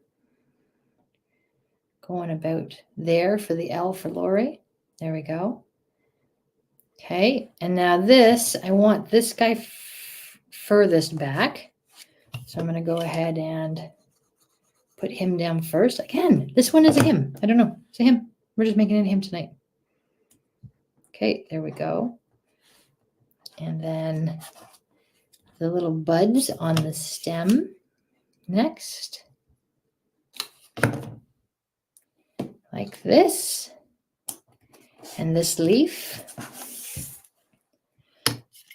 Going about there for the L for Lori. There we go. Okay, and now this, I want this guy furthest back. So I'm going to go ahead and put him down first. Again, this one is a him. I don't know. It's a him. We're just making it a him tonight. Okay, there we go. And then the little buds on the stem next. Like this. And this leaf.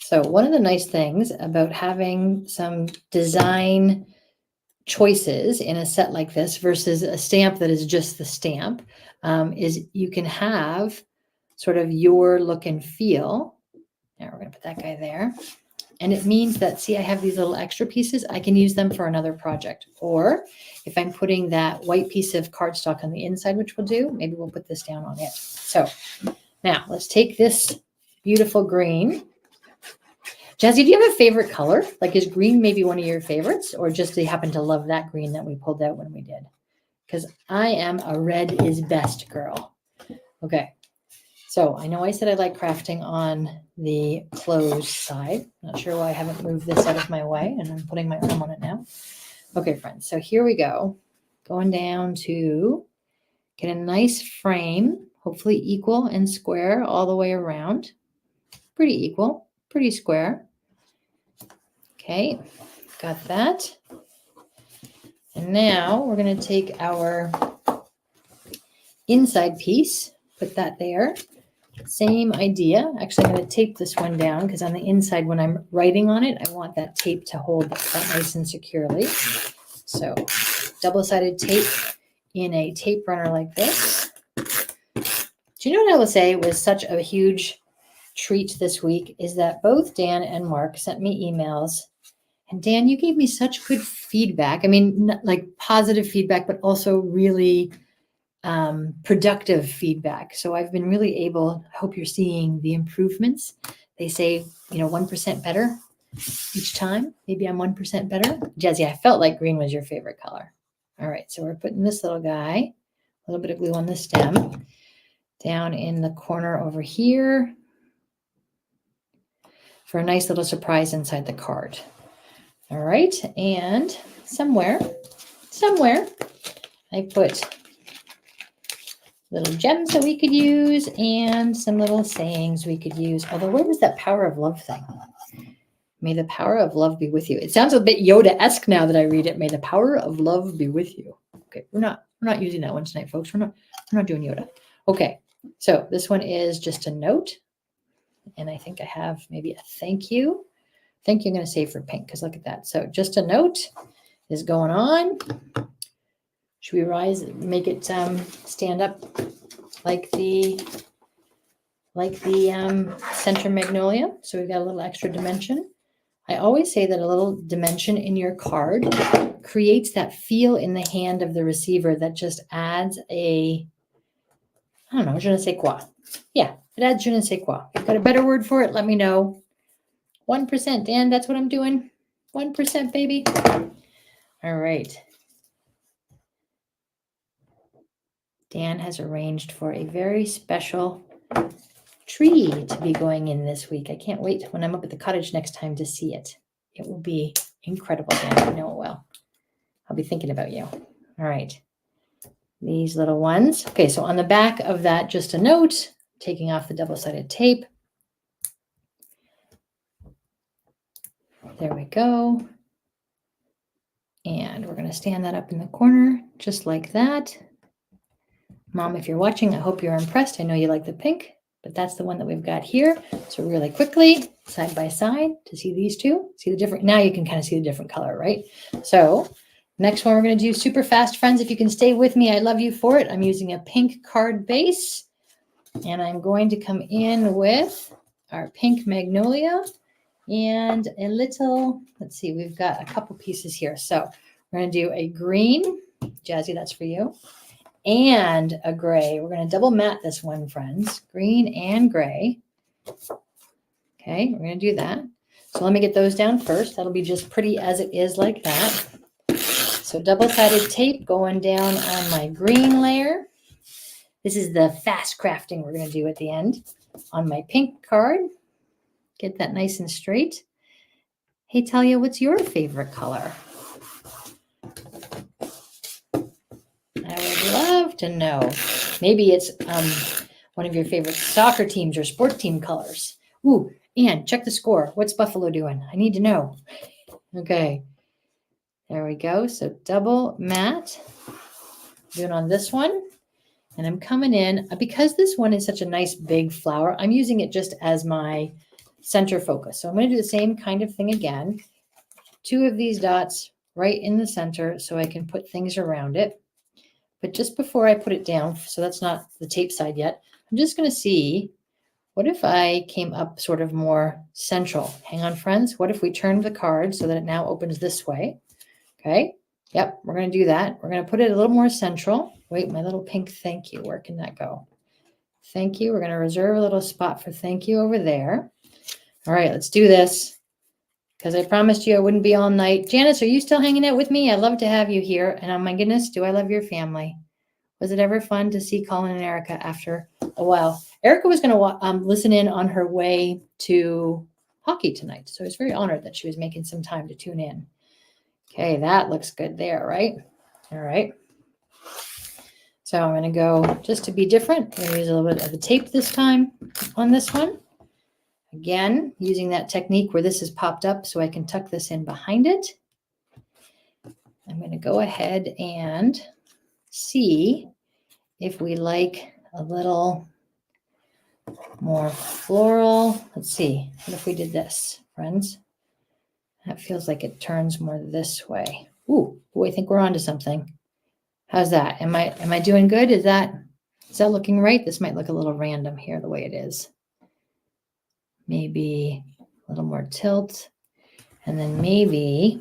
So one of the nice things about having some design choices in a set like this versus a stamp that is just the stamp is you can have sort of your look and feel. Now we're going to put that guy there. And it means that, see, I have these little extra pieces. I can use them for another project. Or if I'm putting that white piece of cardstock on the inside, which we'll do, maybe we'll put this down on it. So now let's take this beautiful green. Jazzy, do you have a favorite color? Like, is green maybe one of your favorites, or just do you happen to love that green that we pulled out when we did? Because I am a red is best girl. Okay. So I know I said I like crafting on the closed side. Not sure why I haven't moved this out of my way, and I'm putting my arm on it now. Okay, friends. So here we go. Going down to get a nice frame, hopefully equal and square all the way around. Pretty equal, pretty square. Okay, got that. And now we're going to take our inside piece, put that there. Same idea. Actually, I'm going to tape this one down because on the inside, when I'm writing on it, I want that tape to hold that nice and securely. So double-sided tape in a tape runner like this. Do you know what I will say was such a huge treat this week is that both Dan and Mark sent me emails. And Dan, you gave me such good feedback. I mean, like positive feedback, but also really productive feedback. So I've been really able, I hope you're seeing the improvements. They say, 1% better each time. Maybe I'm 1% better. Jazzy, I felt like green was your favorite color. All right, so we're putting this little guy, a little bit of glue on the stem, down in the corner over here for a nice little surprise inside the card. All right, and somewhere, I put little gems that we could use and some little sayings we could use. Although, where was that power of love thing? May the power of love be with you. It sounds a bit Yoda-esque now that I read it. May the power of love be with you. Okay, we're not using that one tonight, folks. We're not doing Yoda. Okay, so this one is just a note, and I think I have maybe a thank you. Thank you. I'm going to save for pink because look at that. So just a note is going on. Should we make it stand up like the center magnolia? So we've got a little extra dimension. I always say that a little dimension in your card creates that feel in the hand of the receiver that just adds je ne sais quoi. Yeah, it adds je ne sais quoi. If you've got a better word for it, let me know. 1%, Dan, that's what I'm doing. 1%, baby. All right. Dan has arranged for a very special tree to be going in this week. I can't wait when I'm up at the cottage next time to see it. it will be incredible, Dan. I know it will. I'll be thinking about you. All right. These little ones. Okay, so on the back of that, just a note, taking off the double-sided tape. There we go. And we're going to stand that up in the corner, just like that. Mom, if you're watching, I hope you're impressed. I know you like the pink, but that's the one that we've got here. So really quickly, side by side, to see these two. See the different, now you can kind of see the different color, right? So next one we're going to do super fast, friends. If you can stay with me, I love you for it. I'm using a pink card base, and I'm going to come in with our pink magnolia and a little, let's see, we've got a couple pieces here. So we're going to do a green, Jazzy, that's for you, and a gray. We're going to double matte this one, friends, green and gray. Okay, we're going to do that. So let me get those down first. That'll be just pretty as it is like that. So double-sided tape going down on my green layer. This is the fast crafting we're going to do at the end on my pink card. Get that nice and straight. Hey, Talia, what's your favorite color? I would love to know. Maybe it's one of your favorite soccer teams or sport team colors. Ooh, Ann, check the score. What's Buffalo doing? I need to know. Okay. There we go. So double matte. Doing on this one. And I'm coming in, because this one is such a nice big flower, I'm using it just as my center focus. So I'm going to do the same kind of thing again. 2 of these dots right in the center so I can put things around it. But just before I put it down, so that's not the tape side yet, I'm just going to see, what if I came up sort of more central? Hang on, friends. What if we turned the card so that it now opens this way? Okay. Yep, we're going to do that. We're going to put it a little more central. Wait, my little pink thank you. Where can that go? Thank you. We're going to reserve a little spot for thank you over there. All right, let's do this, because I promised you I wouldn't be all night. Janice, are you still hanging out with me? I'd love to have you here. And oh my goodness, do I love your family. Was it ever fun to see Colin and Erica after a while? Erica was going to listen in on her way to hockey tonight. So I was very honored that she was making some time to tune in. Okay, that looks good there, right? All right. So I'm going to go, just to be different, I'm going to use a little bit of the tape this time on this one. Again, using that technique where this is popped up so I can tuck this in behind it. I'm going to go ahead and see if we like a little more floral. Let's see. What if we did this, friends? That feels like it turns more this way. Ooh, I think we're onto something. How's that? Am I doing good? Is that looking right? This might look a little random here the way it is. Maybe a little more tilt, and then maybe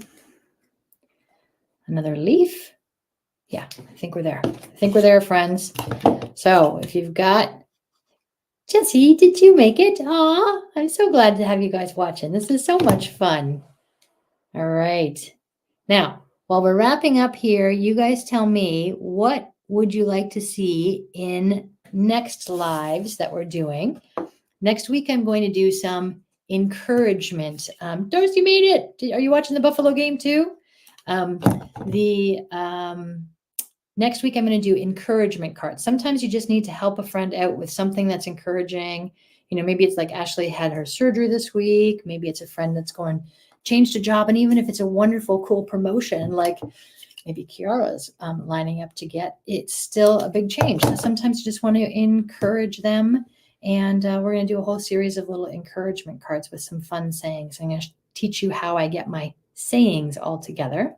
another leaf. Yeah, I think we're there. I think we're there, friends. So if you've got, Jessie, did you make it? Aw, I'm so glad to have you guys watching. This is so much fun. All right. Now, while we're wrapping up here, you guys tell me, what would you like to see in next lives that we're doing? Next week, I'm going to do some encouragement. Darcy made it. Are you watching the Buffalo game too? Next week, I'm going to do encouragement cards. Sometimes you just need to help a friend out with something that's encouraging. You know, maybe it's like Ashley had her surgery this week. Maybe it's a friend that's changed a job. And even if it's a wonderful, cool promotion, like maybe Kiara's lining up to get, it's still a big change. So sometimes you just want to encourage them. And we're going to do a whole series of little encouragement cards with some fun sayings. I'm going to teach you how I get my sayings all together.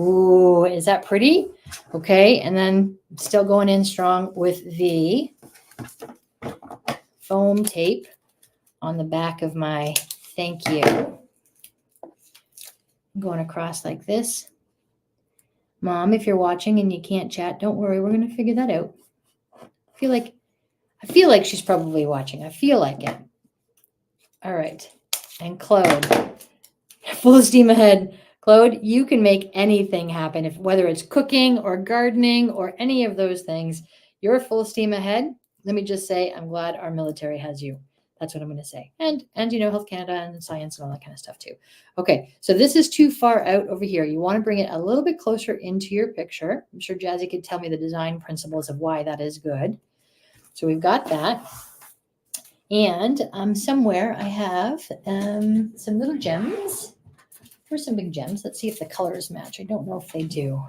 Ooh, is that pretty? Okay, and then still going in strong with the foam tape on the back of my thank you. I'm going across like this. Mom, if you're watching and you can't chat, don't worry, we're going to figure that out. I feel like she's probably watching. I feel like it. All right. And Claude, full steam ahead. Claude, you can make anything happen, whether it's cooking or gardening or any of those things. You're full steam ahead. Let me just say, I'm glad our military has you. That's what I'm going to say. And Health Canada and science and all that kind of stuff too. Okay, so this is too far out over here. You want to bring it a little bit closer into your picture. I'm sure Jazzy could tell me the design principles of why that is good. So we've got that. And somewhere I have some little gems. Here's some big gems. Let's see if the colors match. I don't know if they do.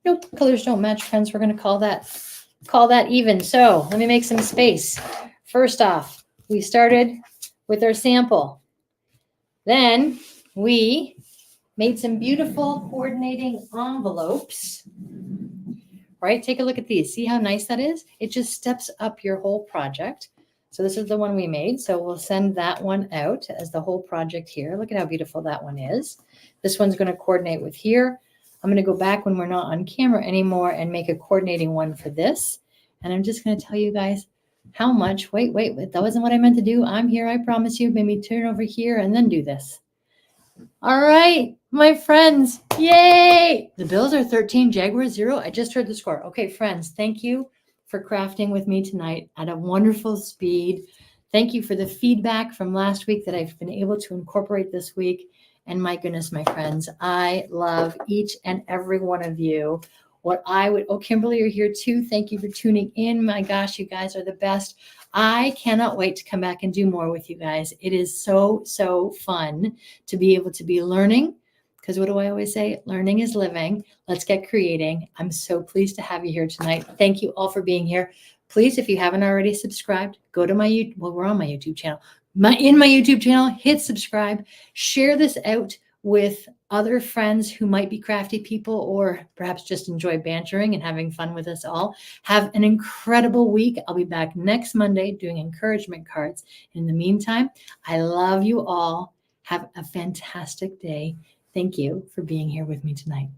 Nope, colors don't match, friends. We're going to call that even. So let me make some space. First off, we started with our sample. Then we made some beautiful coordinating envelopes. Right? Take a look at these. See how nice that is? It just steps up your whole project. So this is the one we made. So we'll send that one out as the whole project here. Look at how beautiful that one is. This one's going to coordinate with here. I'm going to go back when we're not on camera anymore and make a coordinating one for this. And I'm just going to tell you guys how much. Wait, that wasn't what I meant to do. I'm here, I promise you. Maybe turn over here and then do this. All right, my friends. Yay! The Bills are 13, Jaguars 0. I just heard the score. Okay, friends, thank you for crafting with me tonight at a wonderful speed. Thank you for the feedback from last week that I've been able to incorporate this week. And my goodness, my friends, I love each and every one of you. Kimberly, you're here too. Thank you for tuning in. My gosh, you guys are the best. I cannot wait to come back and do more with you guys. It is so, so fun to be able to be learning, because what do I always say? Learning is living. Let's get creating. I'm so pleased to have you here tonight. Thank you all for being here. Please, if you haven't already subscribed, go to we're on my YouTube channel. In my YouTube channel, hit subscribe, share this out with other friends who might be crafty people or perhaps just enjoy bantering and having fun with us all. Have an incredible week. I'll be back next Monday doing encouragement cards. In the meantime, I love you all. Have a fantastic day. Thank you for being here with me tonight.